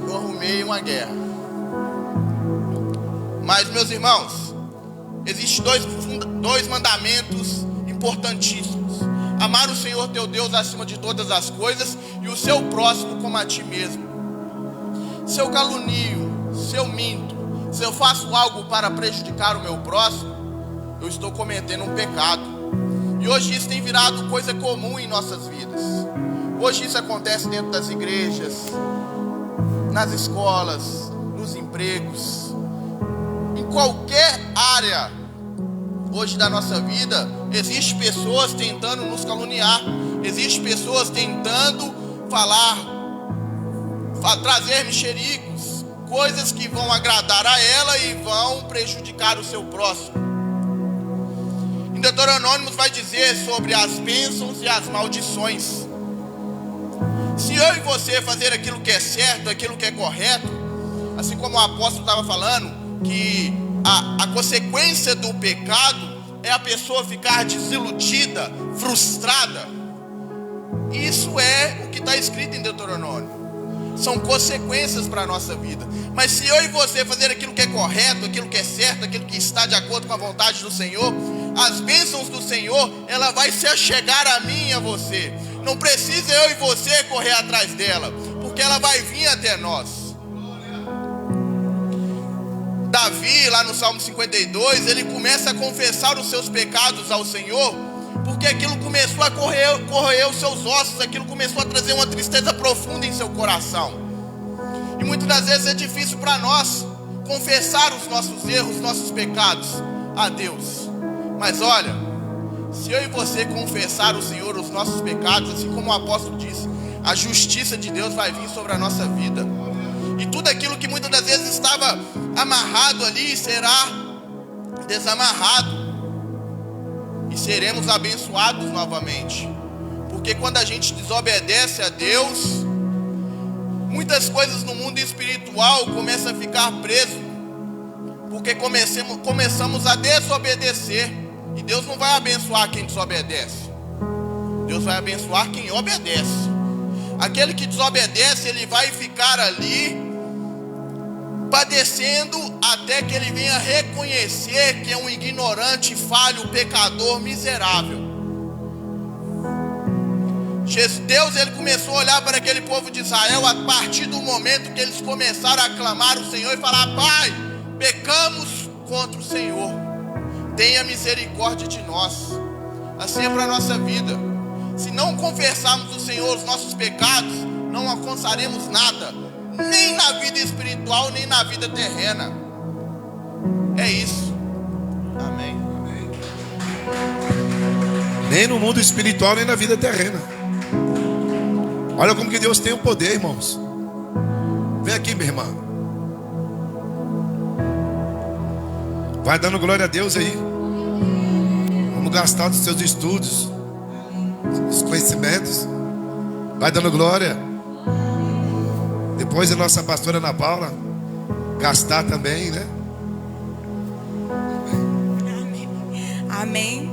Speaker 3: eu arrumei uma guerra. Mas, meus irmãos, existem dois mandamentos importantíssimos: amar o Senhor teu Deus acima de todas as coisas e o seu próximo como a ti mesmo. Se eu calunio, se eu minto, se eu faço algo para prejudicar o meu próximo, eu estou cometendo um pecado. E hoje isso tem virado coisa comum em nossas vidas. Hoje isso acontece dentro das igrejas, nas escolas, nos empregos, em qualquer área hoje da nossa vida. Existem pessoas tentando nos caluniar, existem pessoas tentando trazer mexericos, coisas que vão agradar a ela e vão prejudicar o seu próximo. Deuteronômio vai dizer sobre as bênçãos e as maldições. Se eu e você fazer aquilo que é certo, aquilo que é correto, assim como o apóstolo estava falando, que a consequência do pecado é a pessoa ficar desiludida, frustrada. Isso é o que está escrito em Deuteronômio. São consequências para a nossa vida. Mas se eu e você fazer aquilo que é correto, aquilo que é certo, aquilo que está de acordo com a vontade do Senhor, as bênçãos do Senhor, ela vai se achegar a mim e a você. Não precisa eu e você correr atrás dela, porque ela vai vir até nós. Davi, lá no Salmo 52, ele começa a confessar os seus pecados ao Senhor, porque aquilo começou a corroer os seus ossos, aquilo começou a trazer uma tristeza profunda em seu coração. E muitas das vezes é difícil para nós confessar os nossos erros, os nossos pecados a Deus. Mas olha, se eu e você confessar ao Senhor os nossos pecados, assim como o apóstolo disse, a justiça de Deus vai vir sobre a nossa vida. E tudo aquilo que muitas das vezes estava amarrado ali será desamarrado. E seremos abençoados novamente. Porque quando a gente desobedece a Deus, muitas coisas no mundo espiritual começam a ficar preso. Porque começamos a desobedecer. E Deus não vai abençoar quem desobedece. Deus vai abençoar quem obedece. Aquele que desobedece, ele vai ficar ali padecendo até que ele venha reconhecer que é um ignorante, falho, pecador, miserável. Deus, ele começou a olhar para aquele povo de Israel a partir do momento que eles começaram a clamar o Senhor e falar: Pai, pecamos contra o Senhor, tenha misericórdia de nós. Assim é para a nossa vida. Se não confessarmos o Senhor os nossos pecados, não alcançaremos nada, nem na vida espiritual, nem na vida terrena. É isso. Amém.
Speaker 1: Nem no mundo espiritual, nem na vida terrena. Olha como que Deus tem o poder, irmãos. Vem aqui, minha irmã. Vai dando glória a Deus aí. Vamos gastar dos seus estudos, dos conhecimentos. Vai dando glória. Depois a nossa pastora Ana Paula gastar também, né?
Speaker 4: Amém.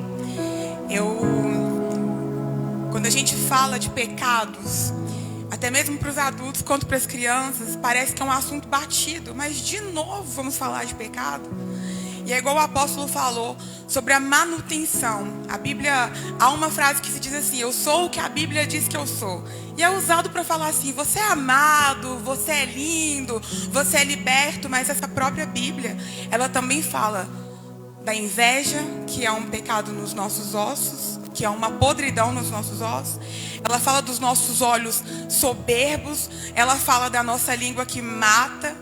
Speaker 4: Quando a gente fala de pecados, até mesmo para os adultos quanto para as crianças, parece que é um assunto batido. Mas de novo vamos falar de pecado. E é igual o apóstolo falou sobre a manutenção. A Bíblia, há uma frase que se diz assim: eu sou o que a Bíblia diz que eu sou. E é usado para falar assim: você é amado, você é lindo, você é liberto. Mas essa própria Bíblia, ela também fala da inveja, que é um pecado nos nossos ossos, que é uma podridão nos nossos ossos. Ela fala dos nossos olhos soberbos. Ela fala da nossa língua que mata.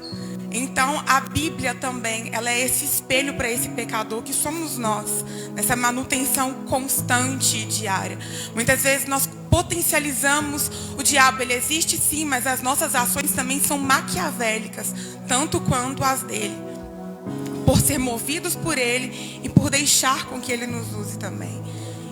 Speaker 4: Então a Bíblia também, ela é esse espelho para esse pecador que somos nós, nessa manutenção constante e diária. Muitas vezes nós potencializamos o diabo. Ele existe sim, mas as nossas ações também são maquiavélicas, tanto quanto as dele, por ser movidos por ele e por deixar com que ele nos use também.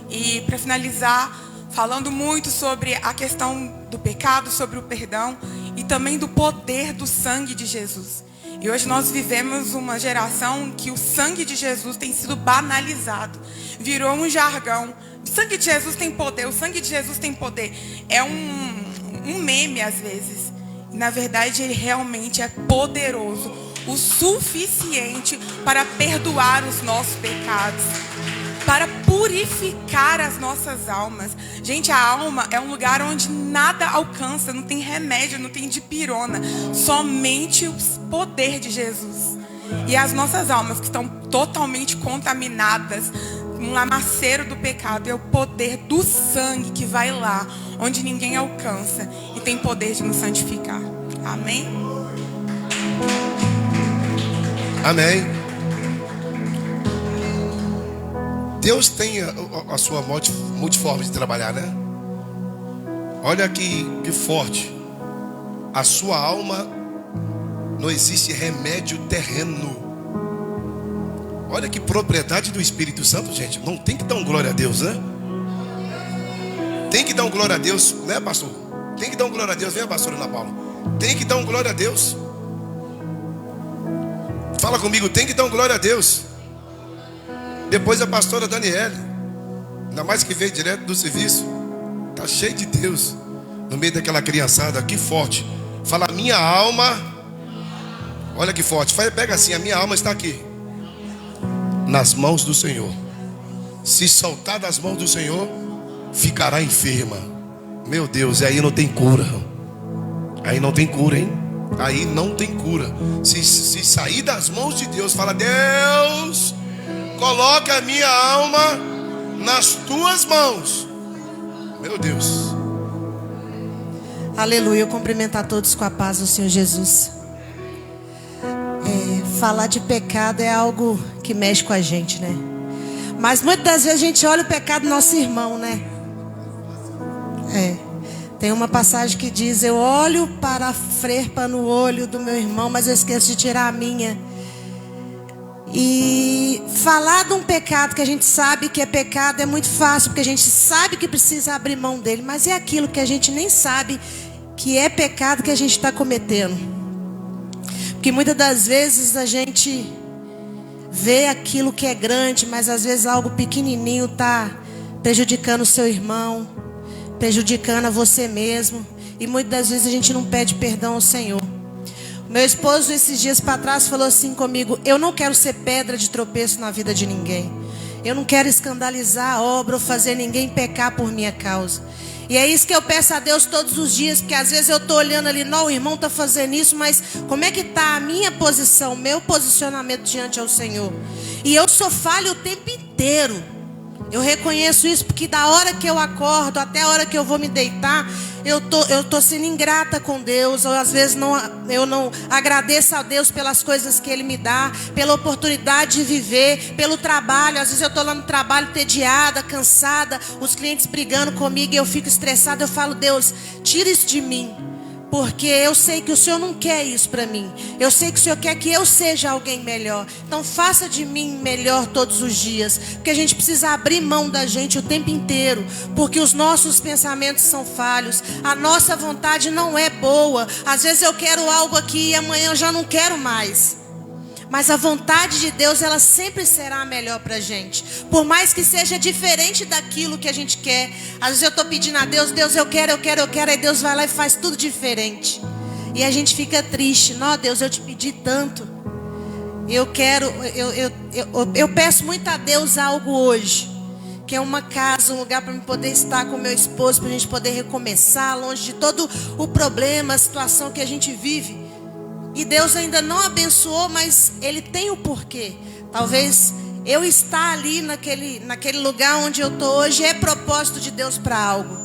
Speaker 4: E para finalizar, falando muito sobre a questão do pecado, sobre o perdão e também do poder do sangue de Jesus. E hoje nós vivemos uma geração que o sangue de Jesus tem sido banalizado, virou um jargão. O sangue de Jesus tem poder, o sangue de Jesus tem poder. É um meme às vezes. Na verdade, ele realmente é poderoso, o suficiente para perdoar os nossos pecados, para purificar as nossas almas. Gente, a alma é um lugar onde nada alcança, não tem remédio, não tem dipirona, somente o poder de Jesus. E as nossas almas que estão totalmente contaminadas, um lamaceiro do pecado, é o poder do sangue que vai lá, onde ninguém alcança, e tem poder de nos santificar. Amém?
Speaker 1: Amém. Deus tem a sua multiforma de trabalhar, né? Olha que forte. A sua alma não existe remédio terreno. Olha que propriedade do Espírito Santo, gente. Não tem que dar um glória a Deus, né? Tem que dar um glória a Deus, né, pastor? Tem que dar um glória a Deus. Vem a pastora Ana Paula. Tem que dar um glória a Deus. Fala comigo, tem que dar um glória a Deus. Depois a pastora Daniele, ainda mais que veio direto do serviço, tá cheio de Deus no meio daquela criançada, que forte. Fala, minha alma, olha que forte. Pega assim, a minha alma está aqui nas mãos do Senhor. Se soltar das mãos do Senhor, ficará enferma. Meu Deus, e aí não tem cura. Aí não tem cura, hein? Aí não tem cura. Se sair das mãos de Deus, fala, Deus, coloca a minha alma nas tuas mãos. Meu Deus.
Speaker 5: Aleluia, eu cumprimento a todos com a paz do Senhor Jesus. Falar de pecado é algo que mexe com a gente, né? Mas muitas das vezes a gente olha o pecado do nosso irmão, né? Tem uma passagem que diz, eu olho para a frerpa no olho do meu irmão, mas eu esqueço de tirar a minha. E falar de um pecado que a gente sabe que é pecado é muito fácil, porque a gente sabe que precisa abrir mão dele, mas é aquilo que a gente nem sabe que é pecado que a gente está cometendo. Porque muitas das vezes a gente vê aquilo que é grande, mas às vezes algo pequenininho está prejudicando o seu irmão, prejudicando a você mesmo. E muitas das vezes a gente não pede perdão ao Senhor. Meu esposo esses dias para trás falou assim comigo, eu não quero ser pedra de tropeço na vida de ninguém. Eu não quero escandalizar a obra ou fazer ninguém pecar por minha causa. E é isso que eu peço a Deus todos os dias, porque às vezes eu estou olhando ali, não, o irmão está fazendo isso, mas como é que está a minha posição, o meu posicionamento diante ao Senhor? E eu sou falho o tempo inteiro. Eu reconheço isso, porque da hora que eu acordo até a hora que eu vou me deitar, eu tô sendo ingrata com Deus. Ou às vezes eu não agradeço a Deus pelas coisas que Ele me dá, pela oportunidade de viver, pelo trabalho. Às vezes eu estou lá no trabalho tediada, cansada, os clientes brigando comigo e eu fico estressada. Eu falo, Deus, tira isso de mim, porque eu sei que o Senhor não quer isso para mim. Eu sei que o Senhor quer que eu seja alguém melhor. Então faça de mim melhor todos os dias. Porque a gente precisa abrir mão da gente o tempo inteiro. Porque os nossos pensamentos são falhos. A nossa vontade não é boa. Às vezes eu quero algo aqui e amanhã eu já não quero mais. Mas a vontade de Deus, ela sempre será a melhor pra gente. Por mais que seja diferente daquilo que a gente quer. Às vezes eu estou pedindo a Deus, Deus, eu quero. Aí Deus vai lá e faz tudo diferente. E a gente fica triste. Não, Deus, eu te pedi tanto. Eu peço muito a Deus algo hoje. Que é uma casa, um lugar para eu poder estar com meu esposo. Para a gente poder recomeçar, longe de todo o problema, a situação que a gente vive. E Deus ainda não abençoou, mas Ele tem o porquê. Talvez eu estar ali naquele lugar onde eu estou hoje é propósito de Deus para algo.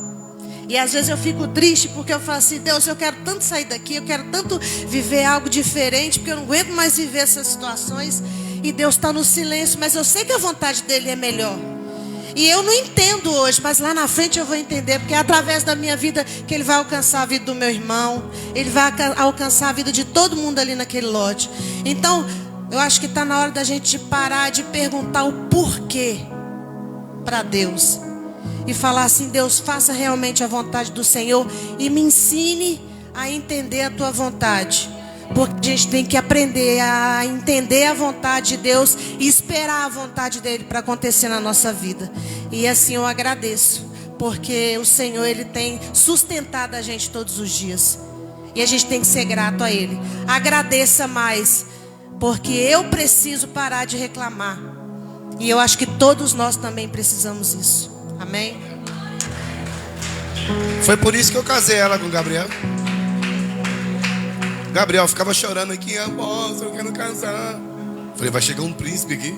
Speaker 5: E às vezes eu fico triste porque eu falo assim, Deus, eu quero tanto sair daqui, eu quero tanto viver algo diferente, porque eu não aguento mais viver essas situações. E Deus está no silêncio, mas eu sei que a vontade dEle é melhor. E eu não entendo hoje, mas lá na frente eu vou entender, porque é através da minha vida que Ele vai alcançar a vida do meu irmão, Ele vai alcançar a vida de todo mundo ali naquele lote. Então, eu acho que está na hora da gente parar de perguntar o porquê para Deus. E falar assim, Deus, faça realmente a vontade do Senhor e me ensine a entender a Tua vontade. Porque a gente tem que aprender a entender a vontade de Deus e esperar a vontade dEle para acontecer na nossa vida. E assim eu agradeço, porque o Senhor, Ele tem sustentado a gente todos os dias. E a gente tem que ser grato a Ele. Agradeça mais, porque eu preciso parar de reclamar. E eu acho que todos nós também precisamos isso. Amém?
Speaker 1: Foi por isso que eu casei ela com o Gabriel. Gabriel ficava chorando aqui, moça, eu quero casar. Falei, vai chegar um príncipe aqui.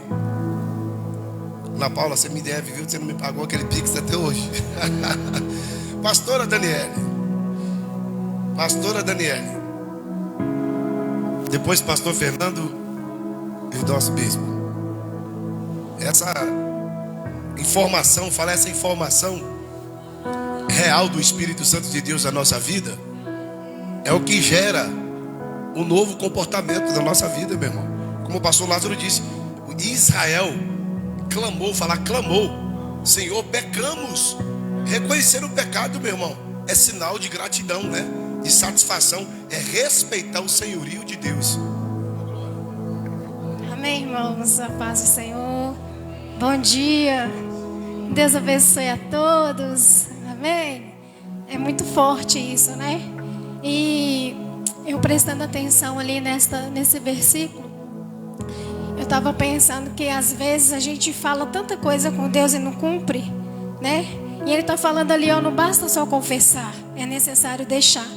Speaker 1: Ana Paula, você me deve, viu? Você não me pagou aquele pix até hoje. Pastora Daniele. Depois pastor Fernando e o nosso bispo. Essa informação real do Espírito Santo de Deus na nossa vida é o que gera o novo comportamento da nossa vida, meu irmão. Como o pastor Lázaro disse, Israel clamou, Senhor, pecamos. Reconhecer o pecado, meu irmão, é sinal de gratidão, né? De satisfação, é respeitar o senhorio de Deus.
Speaker 6: Amém, irmãos, a paz do Senhor. Bom dia, Deus abençoe a todos. Amém. É muito forte isso, né? E eu prestando atenção ali nesse versículo, eu estava pensando que às vezes a gente fala tanta coisa com Deus e não cumpre, né? E Ele está falando ali, ó, não basta só confessar, é necessário deixar.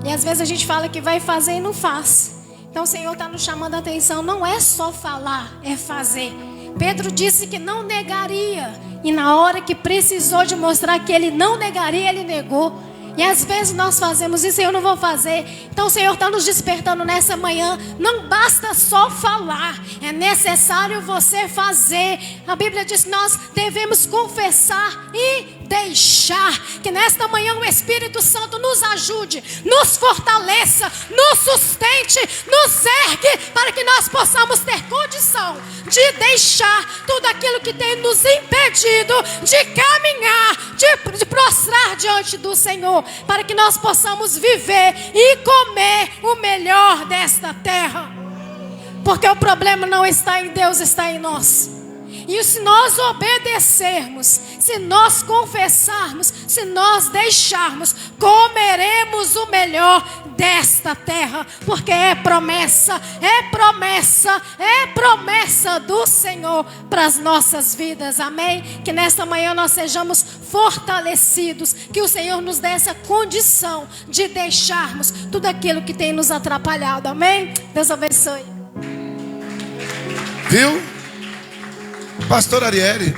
Speaker 6: E às vezes a gente fala que vai fazer e não faz. Então o Senhor está nos chamando a atenção, não é só falar, é fazer. Pedro disse que não negaria, e na hora que precisou de mostrar que ele não negaria, ele negou. E às vezes nós fazemos isso e eu não vou fazer. Então o Senhor está nos despertando nessa manhã. Não basta só falar, é necessário você fazer. A Bíblia diz que nós devemos confessar e deixar. Que nesta manhã o Espírito Santo nos ajude, nos fortaleça, nos sustente, nos ergue, para que nós possamos ter condição de deixar tudo aquilo que tem nos impedido de caminhar, de prostrar diante do Senhor, para que nós possamos viver e comer o melhor desta terra. Porque o problema não está em Deus, está em nós. E se nós obedecermos, se nós confessarmos, se nós deixarmos, comeremos o melhor desta terra. Porque é promessa do Senhor para as nossas vidas, amém? Que nesta manhã nós sejamos fortalecidos, que o Senhor nos dê essa condição de deixarmos tudo aquilo que tem nos atrapalhado, amém? Deus abençoe.
Speaker 1: Viu? Pastor Arielle,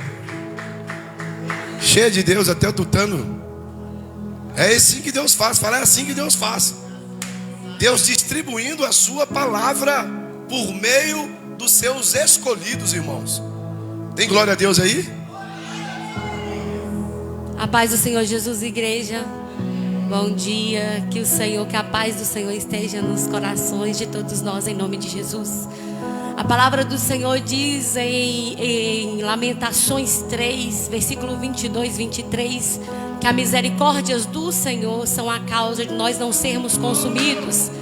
Speaker 1: cheia de Deus até o tutano. É assim que Deus faz. Fala, é assim que Deus faz. Deus distribuindo a sua palavra por meio dos seus escolhidos, irmãos. Tem glória a Deus aí?
Speaker 7: A paz do Senhor Jesus, igreja. Bom dia. Que a paz do Senhor esteja nos corações de todos nós, em nome de Jesus. A palavra do Senhor diz em Lamentações 3, versículo 22, 23, que as misericórdias do Senhor são a causa de nós não sermos consumidos.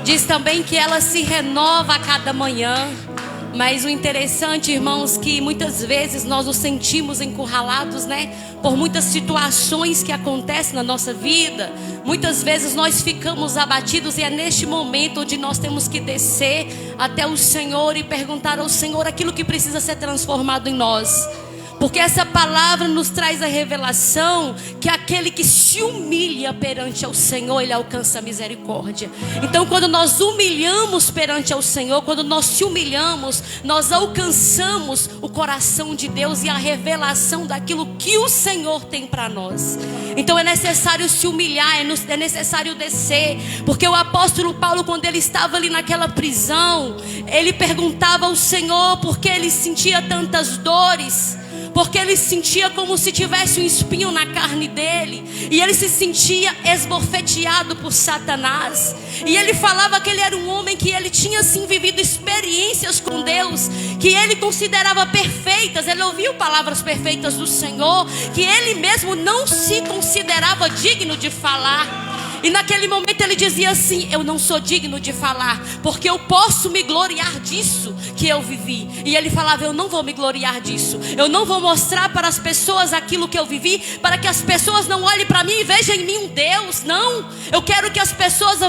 Speaker 7: Diz também que ela se renova a cada manhã. Mas o interessante, irmãos, que muitas vezes nós nos sentimos encurralados, né? Por muitas situações que acontecem na nossa vida. Muitas vezes nós ficamos abatidos e é neste momento onde nós temos que descer até o Senhor e perguntar ao Senhor aquilo que precisa ser transformado em nós. Porque essa palavra nos traz a revelação que aquele que se humilha perante ao Senhor, ele alcança a misericórdia. Então quando nós humilhamos perante ao Senhor, quando nós se humilhamos, nós alcançamos o coração de Deus e a revelação daquilo que o Senhor tem para nós. Então é necessário se humilhar, é necessário descer. Porque o apóstolo Paulo, quando ele estava ali naquela prisão, ele perguntava ao Senhor por que ele sentia tantas dores. Porque ele sentia como se tivesse um espinho na carne dele. E ele se sentia esbofeteado por Satanás. E ele falava que ele era um homem que ele tinha sim vivido experiências com Deus, que ele considerava perfeitas. Ele ouviu palavras perfeitas do Senhor, que ele mesmo não se considerava digno de falar. E naquele momento ele dizia assim: eu não sou digno de falar, porque eu posso me gloriar disso que eu vivi. E ele falava: eu não vou me gloriar disso. Eu não vou mostrar para as pessoas aquilo que eu vivi, para que as pessoas não olhem para mim e vejam em mim um Deus. Não, eu quero que as pessoas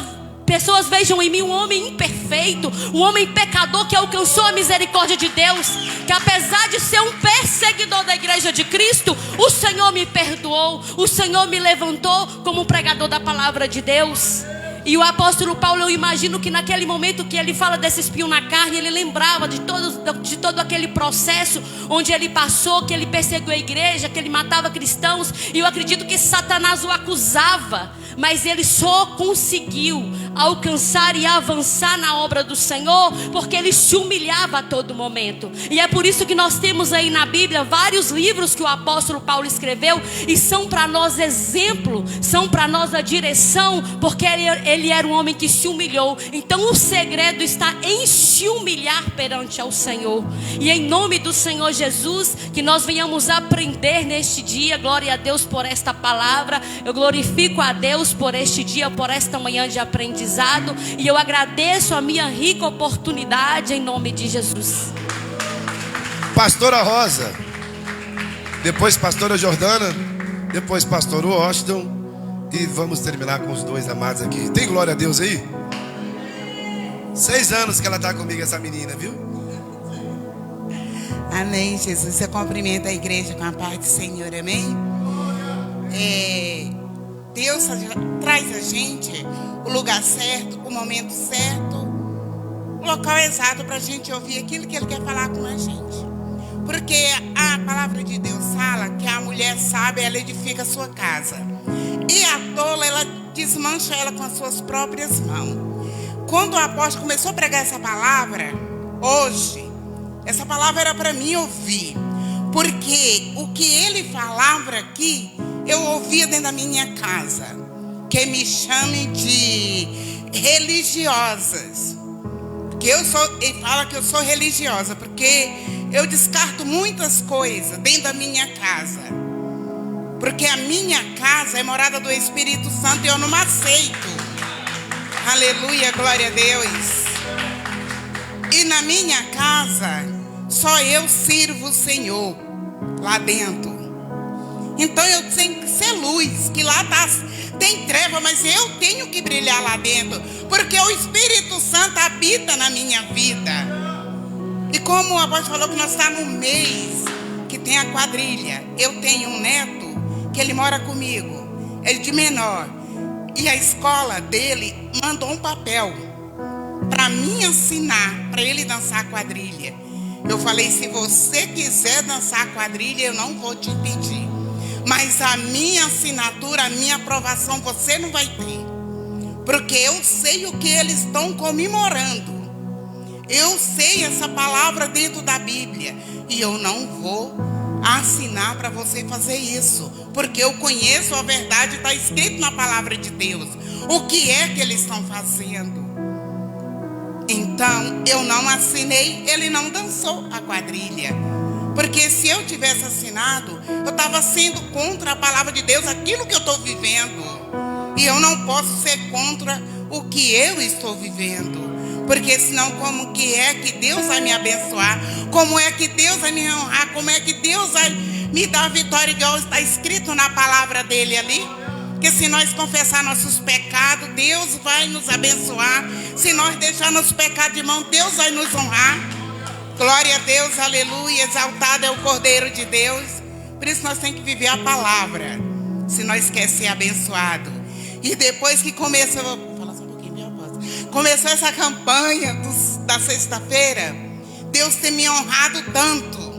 Speaker 7: vejam em mim um homem imperfeito, um homem pecador que alcançou a misericórdia de Deus, que apesar de ser um perseguidor da igreja de Cristo, o Senhor me perdoou, o Senhor me levantou como um pregador da palavra de Deus. E o apóstolo Paulo, eu imagino que naquele momento que ele fala desse espinho na carne, ele lembrava de todo aquele processo onde ele passou, que ele perseguiu a igreja, que ele matava cristãos. E eu acredito que Satanás o acusava, mas ele só conseguiu alcançar e avançar na obra do Senhor porque ele se humilhava a todo momento. E é por isso que nós temos aí na Bíblia vários livros que o apóstolo Paulo escreveu, e são para nós exemplo, são para nós a direção, porque ele era um homem que se humilhou. Então o segredo está em se humilhar perante ao Senhor. E em nome do Senhor Jesus, que nós venhamos aprender neste dia. Glória a Deus por esta palavra. Eu glorifico a Deus por este dia, por esta manhã de aprendizado. E eu agradeço a minha rica oportunidade em nome de Jesus.
Speaker 1: Pastora Rosa, depois pastora Jordana, depois pastor Washington, e vamos terminar com os dois amados aqui. Tem glória a Deus aí? 6 anos que ela está comigo, essa menina, viu?
Speaker 8: Amém, Jesus. Eu cumprimento a igreja com a paz do Senhor, amém? Deus traz a gente o lugar certo, o momento certo, o local exato para a gente ouvir aquilo que Ele quer falar com a gente. Porque a palavra de Deus fala que a mulher sábia, ela edifica a sua casa. E a tola, ela desmancha ela com as suas próprias mãos. Quando o apóstolo começou a pregar essa palavra, hoje, essa palavra era para mim ouvir. Porque o que ele falava aqui, eu ouvia dentro da minha casa. Que me chame de religiosas. Porque ele fala que eu sou religiosa, porque eu descarto muitas coisas dentro da minha casa. Porque a minha casa é morada do Espírito Santo e eu não aceito. Aleluia, glória a Deus. E na minha casa, só eu sirvo o Senhor lá dentro. Então eu tenho que ser luz, que lá tem treva, mas eu tenho que brilhar lá dentro. Porque o Espírito Santo habita na minha vida. E como o apóstolo falou que nós estamos no mês que tem a quadrilha. Eu tenho um neto que ele mora comigo, ele de menor. E a escola dele mandou um papel para mim ensinar, para ele dançar quadrilha. Eu falei, se você quiser dançar quadrilha, eu não vou te impedir. Mas a minha assinatura, a minha aprovação, você não vai ter. Porque eu sei o que eles estão comemorando. Eu sei essa palavra dentro da Bíblia. E eu não vou assinar para você fazer isso. Porque eu conheço a verdade, está escrito na palavra de Deus. O que é que eles estão fazendo? Então, eu não assinei, ele não dançou a quadrilha. Porque se eu tivesse assinado, eu estava sendo contra a palavra de Deus, aquilo que eu estou vivendo. E eu não posso ser contra o que eu estou vivendo. Porque senão como que é que Deus vai me abençoar? Como é que Deus vai me honrar? Como é que Deus vai me dar vitória, igual está escrito na palavra dele ali? Que se nós confessar nossos pecados, Deus vai nos abençoar. Se nós deixar nossos pecados de mão, Deus vai nos honrar. Glória a Deus, aleluia. Exaltado é o Cordeiro de Deus. Por isso nós temos que viver a palavra, se nós queremos ser abençoados. E depois que começou, vou falar só um pouquinho, minha voz. Começou essa campanha da sexta-feira, Deus tem me honrado tanto.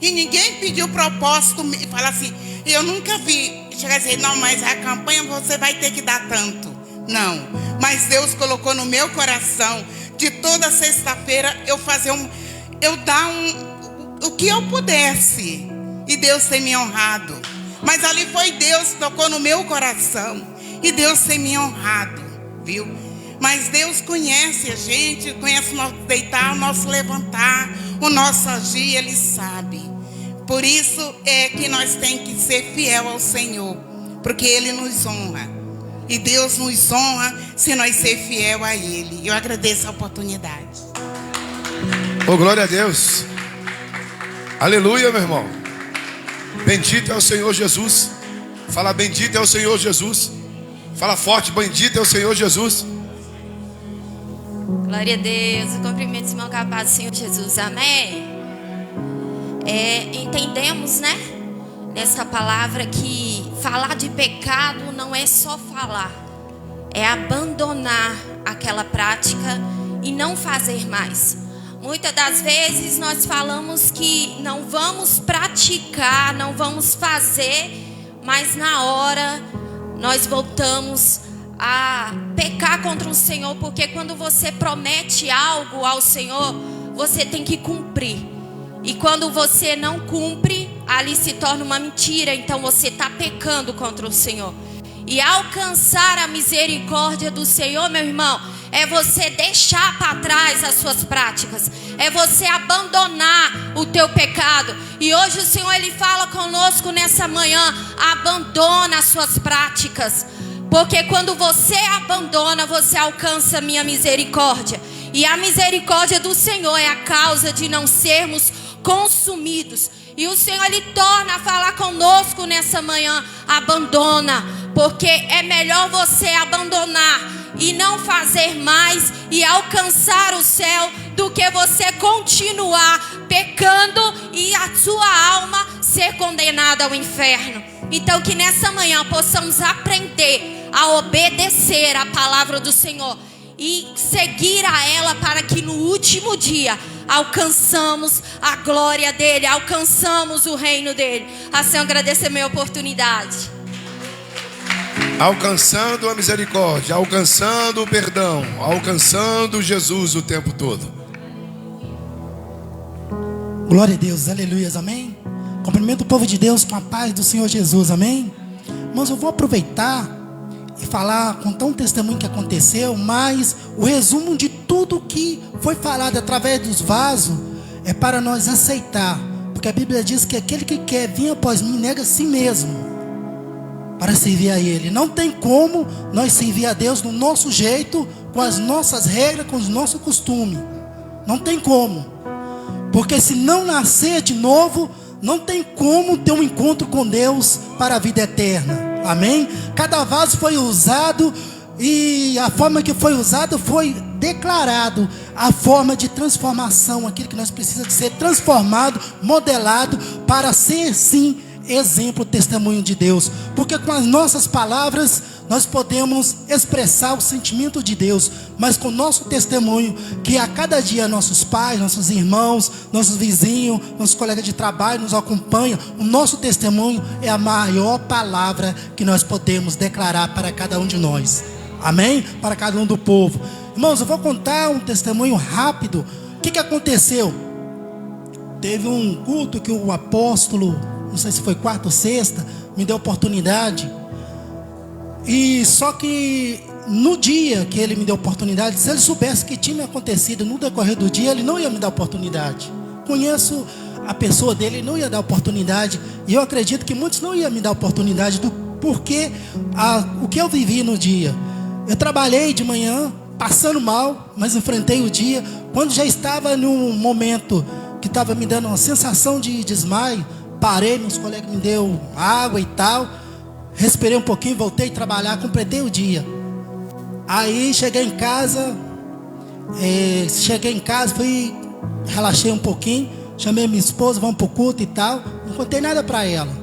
Speaker 8: E ninguém pediu propósito, fala assim, eu nunca vi chegar a dizer, não, mas a campanha você vai ter que dar tanto. Não, mas Deus colocou no meu coração, de toda sexta-feira, eu dar o que eu pudesse. E Deus tem me honrado. Mas ali foi Deus que tocou no meu coração. E Deus tem me honrado, viu? Mas Deus conhece a gente, conhece o nosso deitar, o nosso levantar, o nosso agir, Ele sabe. Por isso é que nós temos que ser fiel ao Senhor, porque Ele nos honra. E Deus nos honra se nós ser fiel a Ele. Eu agradeço a oportunidade.
Speaker 1: Oh, glória a Deus. Aleluia, meu irmão. Bendito é o Senhor Jesus. Fala, bendito é o Senhor Jesus. Fala forte, bendito é o Senhor Jesus.
Speaker 9: Glória a Deus. Eu cumprimento esse irmão capaz do Senhor Jesus. Amém. Entendemos, né? Nessa palavra que falar de pecado não é só falar. É abandonar aquela prática e não fazer mais. Muitas das vezes nós falamos que não vamos praticar, não vamos fazer, mas na hora nós voltamos a pecar contra o Senhor, porque quando você promete algo ao Senhor, você tem que cumprir. E quando você não cumpre, ali se torna uma mentira, então você está pecando contra o Senhor. E alcançar a misericórdia do Senhor, meu irmão, é você deixar para trás as suas práticas, é você abandonar o teu pecado. E hoje o Senhor, Ele fala conosco nessa manhã: abandona as suas práticas, porque quando você abandona, você alcança a minha misericórdia. E a misericórdia do Senhor é a causa de não sermos consumidos. E o Senhor, Ele torna a falar conosco nessa manhã: abandona, porque é melhor você abandonar e não fazer mais e alcançar o céu, do que você continuar pecando e a sua alma ser condenada ao inferno. Então que nessa manhã possamos aprender a obedecer a palavra do Senhor e seguir a ela, para que no último dia alcançamos a glória dele, alcançamos o reino dele. Assim eu agradeço a minha oportunidade.
Speaker 1: Alcançando a misericórdia, alcançando o perdão, alcançando Jesus o tempo todo.
Speaker 10: Glória a Deus, aleluia, amém. Cumprimento o povo de Deus com a paz do Senhor Jesus, amém. Irmãos, eu vou aproveitar e contar um testemunho que aconteceu, mas o resumo de tudo que foi falado através dos vasos é para nós aceitar, porque a Bíblia diz que aquele que quer vir após mim nega a si mesmo para servir a Ele. Não tem como nós servir a Deus do nosso jeito, com as nossas regras, com os nossos costumes. Não tem como, porque se não nascer de novo, não tem como ter um encontro com Deus para a vida eterna. Amém? Cada vaso foi usado, e a forma que foi usado foi declarado a forma de transformação, aquilo que nós precisamos ser transformado, modelado, para ser sim exemplo, testemunho de Deus. Porque com as nossas palavras nós podemos expressar o sentimento de Deus, mas com o nosso testemunho, que a cada dia nossos pais, nossos irmãos, nossos vizinhos, nossos colegas de trabalho nos acompanham, o nosso testemunho é a maior palavra que nós podemos declarar para cada um de nós. Amém? Para cada um do povo. Irmãos, eu vou contar um testemunho rápido. O que aconteceu? Teve um culto que o apóstolo, não sei se foi quarta ou sexta, me deu oportunidade. E só que no dia que ele me deu oportunidade, se ele soubesse que tinha acontecido no decorrer do dia, ele não ia me dar oportunidade. Conheço a pessoa dele, ele não ia dar oportunidade. E eu acredito que muitos não iam me dar oportunidade, porque o que eu vivi no dia. Eu trabalhei de manhã, passando mal, mas enfrentei o dia. Quando já estava num momento que estava me dando uma sensação de desmaio, parei, meus colegas me deu água e tal, respirei um pouquinho, voltei a trabalhar, completei o dia. Aí cheguei em casa, fui, relaxei um pouquinho, chamei minha esposa, vamos pro culto e tal. Não contei nada para ela.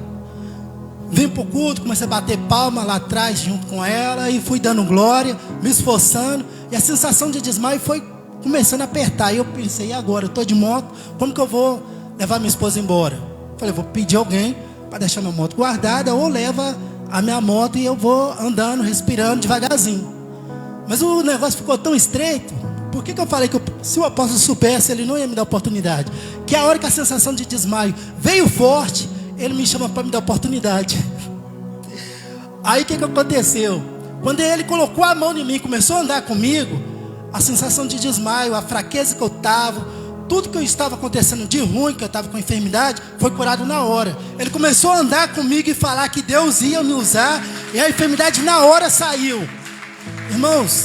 Speaker 10: Vim pro culto, comecei a bater palma lá atrás junto com ela, e fui dando glória, me esforçando, e a sensação de desmaio foi começando a apertar. E eu pensei: e agora? Eu estou de moto, como que eu vou levar minha esposa embora? Falei: vou pedir alguém para deixar minha moto guardada, ou leva a minha moto e eu vou andando, respirando devagarzinho. Mas o negócio ficou tão estreito. Por que eu falei que se o apóstolo soubesse, ele não ia me dar oportunidade? Que a hora que a sensação de desmaio veio forte, ele me chama para me dar oportunidade. Aí o que aconteceu? Quando ele colocou a mão em mim, começou a andar comigo, a sensação de desmaio, a fraqueza que eu estava, tudo que eu estava acontecendo de ruim, que eu estava com enfermidade, foi curado na hora. Ele começou a andar comigo e falar que Deus ia me usar, e a enfermidade na hora saiu. Irmãos,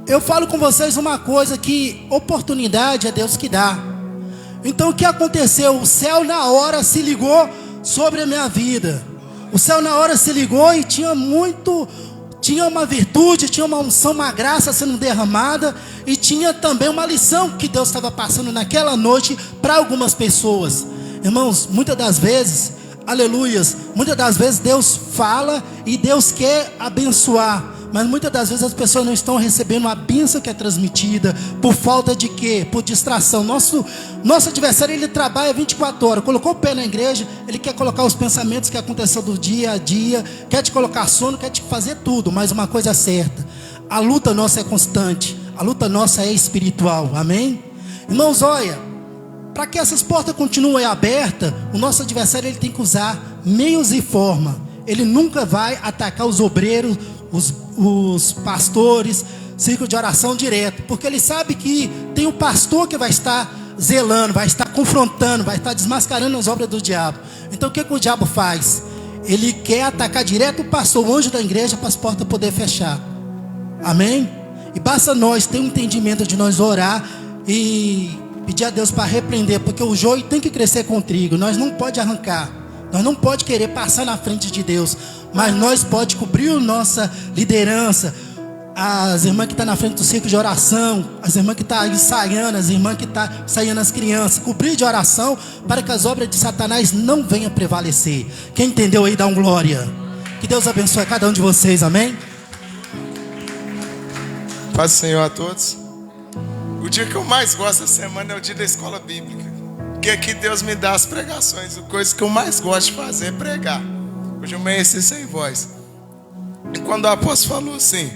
Speaker 10: eu falo com vocês uma coisa, que oportunidade é Deus que dá. Então o que aconteceu? O céu na hora se ligou sobre a minha vida. O céu na hora se ligou e tinha uma virtude, tinha uma unção, uma graça sendo derramada, e tinha também uma lição que Deus estava passando naquela noite para algumas pessoas. Irmãos, muitas das vezes, aleluias, muitas das vezes Deus fala e Deus quer abençoar, mas muitas das vezes as pessoas não estão recebendo a bênção que é transmitida. Por falta de quê? Por distração. Nosso adversário, ele trabalha 24 horas. Colocou o pé na igreja, ele quer colocar os pensamentos que aconteceu do dia a dia, quer te colocar sono, quer te fazer tudo. Mas uma coisa é certa: a luta nossa é constante, a luta nossa é espiritual. Amém? Irmãos, olha, para que essas portas continuem abertas, o nosso adversário, ele tem que usar meios e forma. ele nunca vai atacar os obreiros, os pastores, círculo de oração direto, porque ele sabe que tem um pastor que vai estar zelando, vai estar confrontando, vai estar desmascarando as obras do diabo. Então o que o diabo faz? Ele quer atacar direto o pastor, o anjo da igreja, para as portas poder fechar. Amém? E basta nós ter um entendimento de nós orar e pedir a Deus para repreender, porque o joio tem que crescer com o trigo. Nós não pode arrancar, nós não pode querer passar na frente de Deus, mas nós pode cobrir a nossa liderança, as irmãs que estão na frente do círculo de oração, as irmãs que estão ensaiando, as irmãs que estão ensaiando as crianças, cobrir de oração para que as obras de Satanás não venham prevalecer. Quem entendeu aí, dá um glória. Que Deus abençoe a cada um de vocês, amém?
Speaker 11: Paz do Senhor a todos. O dia que eu mais gosto da semana é o dia da escola bíblica, porque aqui Deus me dá as pregações. A coisa que eu mais gosto de fazer é pregar. Hoje eu amanheci sem voz. E quando o apóstolo falou assim: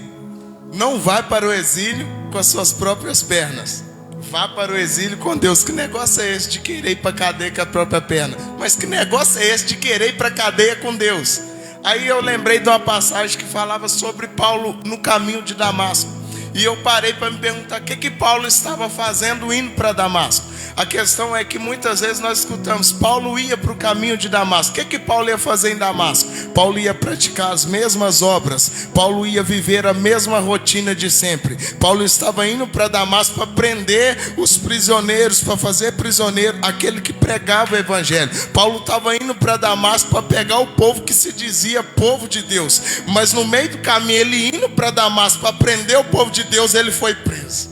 Speaker 11: não vai para o exílio com as suas próprias pernas, vá para o exílio com Deus. Que negócio é esse de querer ir para a cadeia com a própria perna? Mas que negócio é esse de querer ir para a cadeia com Deus? Aí eu lembrei de uma passagem que falava sobre Paulo no caminho de Damasco. E eu parei para me perguntar o que Paulo estava fazendo indo para Damasco. A questão é que muitas vezes nós escutamos: Paulo ia para o caminho de Damasco. O que Paulo ia fazer em Damasco? Paulo ia praticar as mesmas obras, Paulo ia viver a mesma rotina de sempre. Paulo estava indo para Damasco para prender os prisioneiros, para fazer prisioneiro aquele que pregava o evangelho. Paulo estava indo para Damasco para pegar o povo que se dizia povo de Deus, mas no meio do caminho, ele indo para Damasco para prender o povo de Deus, ele foi preso.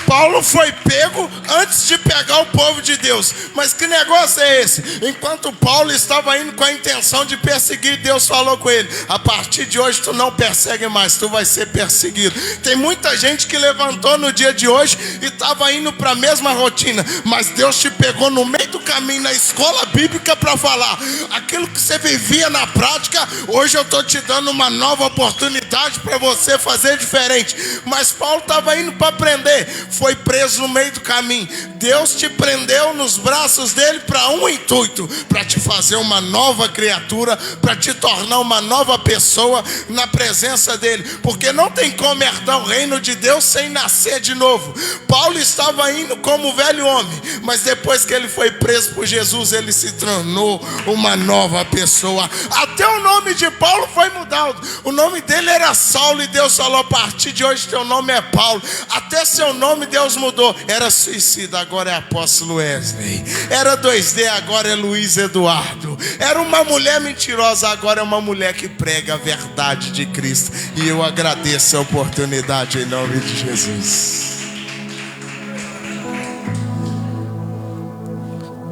Speaker 11: Paulo foi pego antes de pegar o povo de Deus. Mas que negócio é esse? Enquanto Paulo estava indo com a intenção de perseguir, Deus falou com ele: a partir de hoje tu não persegue mais, tu vai ser perseguido. Tem muita gente que levantou no dia de hoje e estava indo para a mesma rotina, mas Deus te pegou no meio do caminho na escola bíblica para falar: aquilo que você vivia na prática, hoje eu estou te dando uma nova oportunidade para você fazer diferente. Mas Paulo estava indo para aprender, foi preso no meio do caminho. Deus te prendeu nos braços dele para um intuito: para te fazer uma nova criatura, para te tornar uma nova pessoa na presença dele, porque não tem como herdar o reino de Deus sem nascer de novo. Paulo estava indo como velho homem, mas depois que ele foi preso por Jesus, ele se tornou uma nova pessoa. Até o nome de Paulo foi mudado. O nome dele era Saulo e Deus falou: a partir de hoje teu nome é Paulo. Até seu nome Deus mudou. Era suicida, agora é apóstolo Wesley. Era 2D, agora é Luiz Eduardo. Era uma mulher mentirosa, agora é uma mulher que prega a verdade de Cristo. E eu agradeço a oportunidade em nome de Jesus.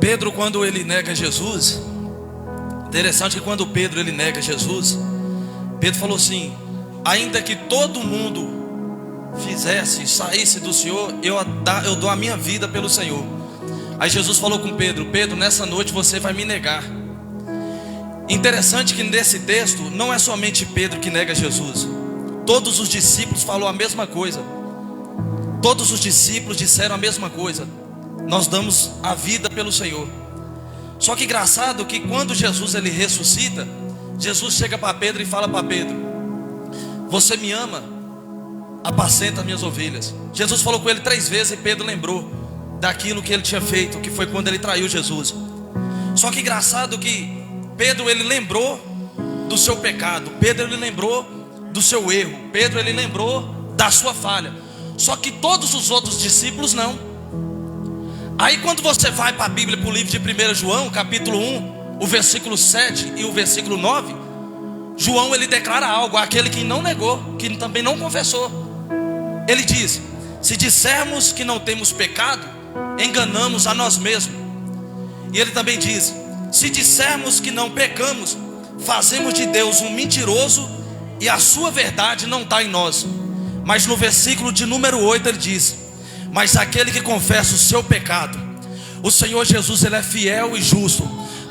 Speaker 2: Pedro, quando ele nega Jesus, interessante que quando Pedro ele nega Jesus, Pedro falou assim: ainda que todo mundo saísse do Senhor, eu dou a minha vida pelo Senhor. Aí Jesus falou com Pedro: Pedro, nessa noite você vai me negar. Interessante que nesse texto não é somente Pedro que nega Jesus. Todos os discípulos falaram a mesma coisa. Todos os discípulos disseram a mesma coisa: nós damos a vida pelo Senhor. Só que engraçado que quando Jesus ele ressuscita, Jesus chega para Pedro e fala para Pedro: você me ama? Apacenta minhas ovelhas. Jesus falou com ele 3 vezes e Pedro lembrou daquilo que ele tinha feito, que foi quando ele traiu Jesus. Só que engraçado que Pedro ele lembrou do seu pecado, Pedro ele lembrou do seu erro, Pedro ele lembrou da sua falha. Só que todos os outros discípulos não. Aí quando você vai para a Bíblia, para o livro de 1 João, capítulo 1, o versículo 7 e o versículo 9, João ele declara algo àquele que não negou, que também não confessou. Ele diz: se dissermos que não temos pecado, enganamos a nós mesmos. E ele também diz: se dissermos que não pecamos, fazemos de Deus um mentiroso e a sua verdade não está em nós. Mas no versículo de número 8 ele diz: mas aquele que confessa o seu pecado, o Senhor Jesus ele é fiel e justo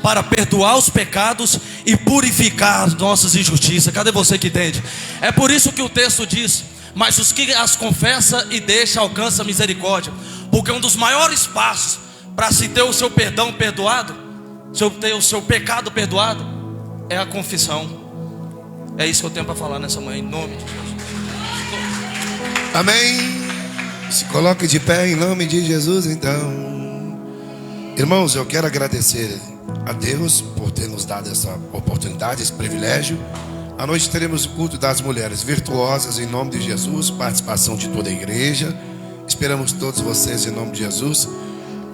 Speaker 2: para perdoar os pecados e purificar as nossas injustiças. Cadê você que entende? É por isso que o texto diz: mas os que as confessa e deixa alcança misericórdia. Porque um dos maiores passos para se ter o seu perdão perdoado, ter o seu pecado perdoado, é a confissão. É isso que eu tenho para falar nessa manhã, em nome de Jesus.
Speaker 1: Amém. Se coloque de pé em nome de Jesus, então. Irmãos, eu quero agradecer a Deus por ter nos dado essa oportunidade, esse privilégio. À noite teremos o culto das mulheres virtuosas em nome de Jesus, participação de toda a igreja. Esperamos todos vocês em nome de Jesus.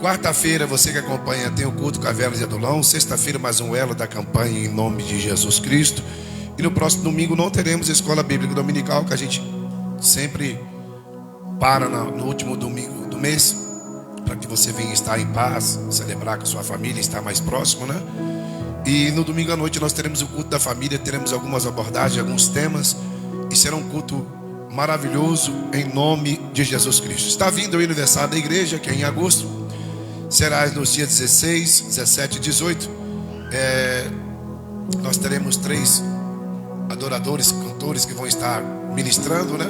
Speaker 1: Quarta-feira, você que acompanha, tem o culto Caverna de Adulão. Sexta-feira, mais um elo da campanha em nome de Jesus Cristo. E no próximo domingo não teremos a escola bíblica dominical, que a gente sempre para no último domingo do mês, para que você venha estar em paz, celebrar com a sua família, estar mais próximo, né? E no domingo à noite nós teremos o culto da família, teremos algumas abordagens, alguns temas, e será um culto maravilhoso em nome de Jesus Cristo. Está vindo o aniversário da igreja, que é em agosto, será nos dias 16, 17 e 18. Nós teremos 3 adoradores, cantores que vão estar ministrando, né?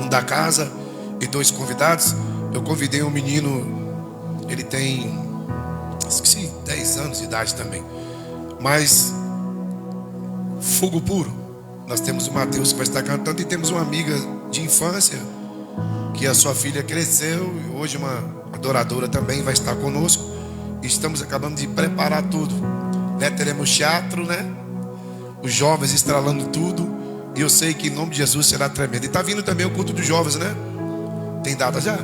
Speaker 1: Um da casa e 2 convidados. Eu convidei um menino, ele tem, esqueci, 10 anos de idade também, mas fogo puro. Nós temos o Mateus que vai estar cantando, e temos uma amiga de infância que a sua filha cresceu e hoje uma adoradora também vai estar conosco. E estamos acabando de preparar tudo, né? Teremos teatro, né? Os jovens estralando tudo, e eu sei que em nome de Jesus será tremendo. E está vindo também o culto dos jovens, né? Tem data já?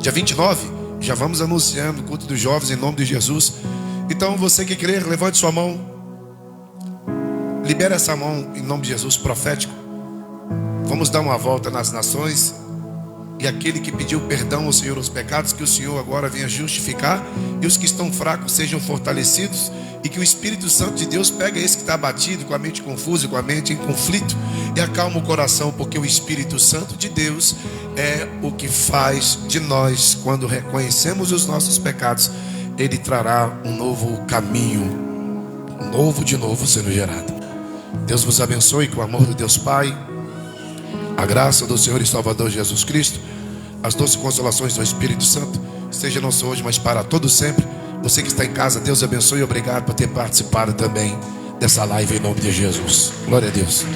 Speaker 1: Dia 29, já vamos anunciando o culto dos jovens em nome de Jesus. Então você que crer, levante sua mão, libera essa mão em nome de Jesus, profético. Vamos dar uma volta nas nações, e aquele que pediu perdão ao Senhor os pecados, que o Senhor agora venha justificar, e os que estão fracos sejam fortalecidos, e que o Espírito Santo de Deus pegue esse que está abatido, com a mente confusa, com a mente em conflito, e acalma o coração, porque o Espírito Santo de Deus é o que faz de nós, quando reconhecemos os nossos pecados, Ele trará um novo caminho, de novo sendo gerado. Deus vos abençoe com o amor de Deus Pai, a graça do Senhor e Salvador Jesus Cristo, as doces consolações do Espírito Santo, seja não só hoje, mas para todos sempre. Você que está em casa, Deus abençoe e obrigado por ter participado também dessa live em nome de Jesus. Glória a Deus.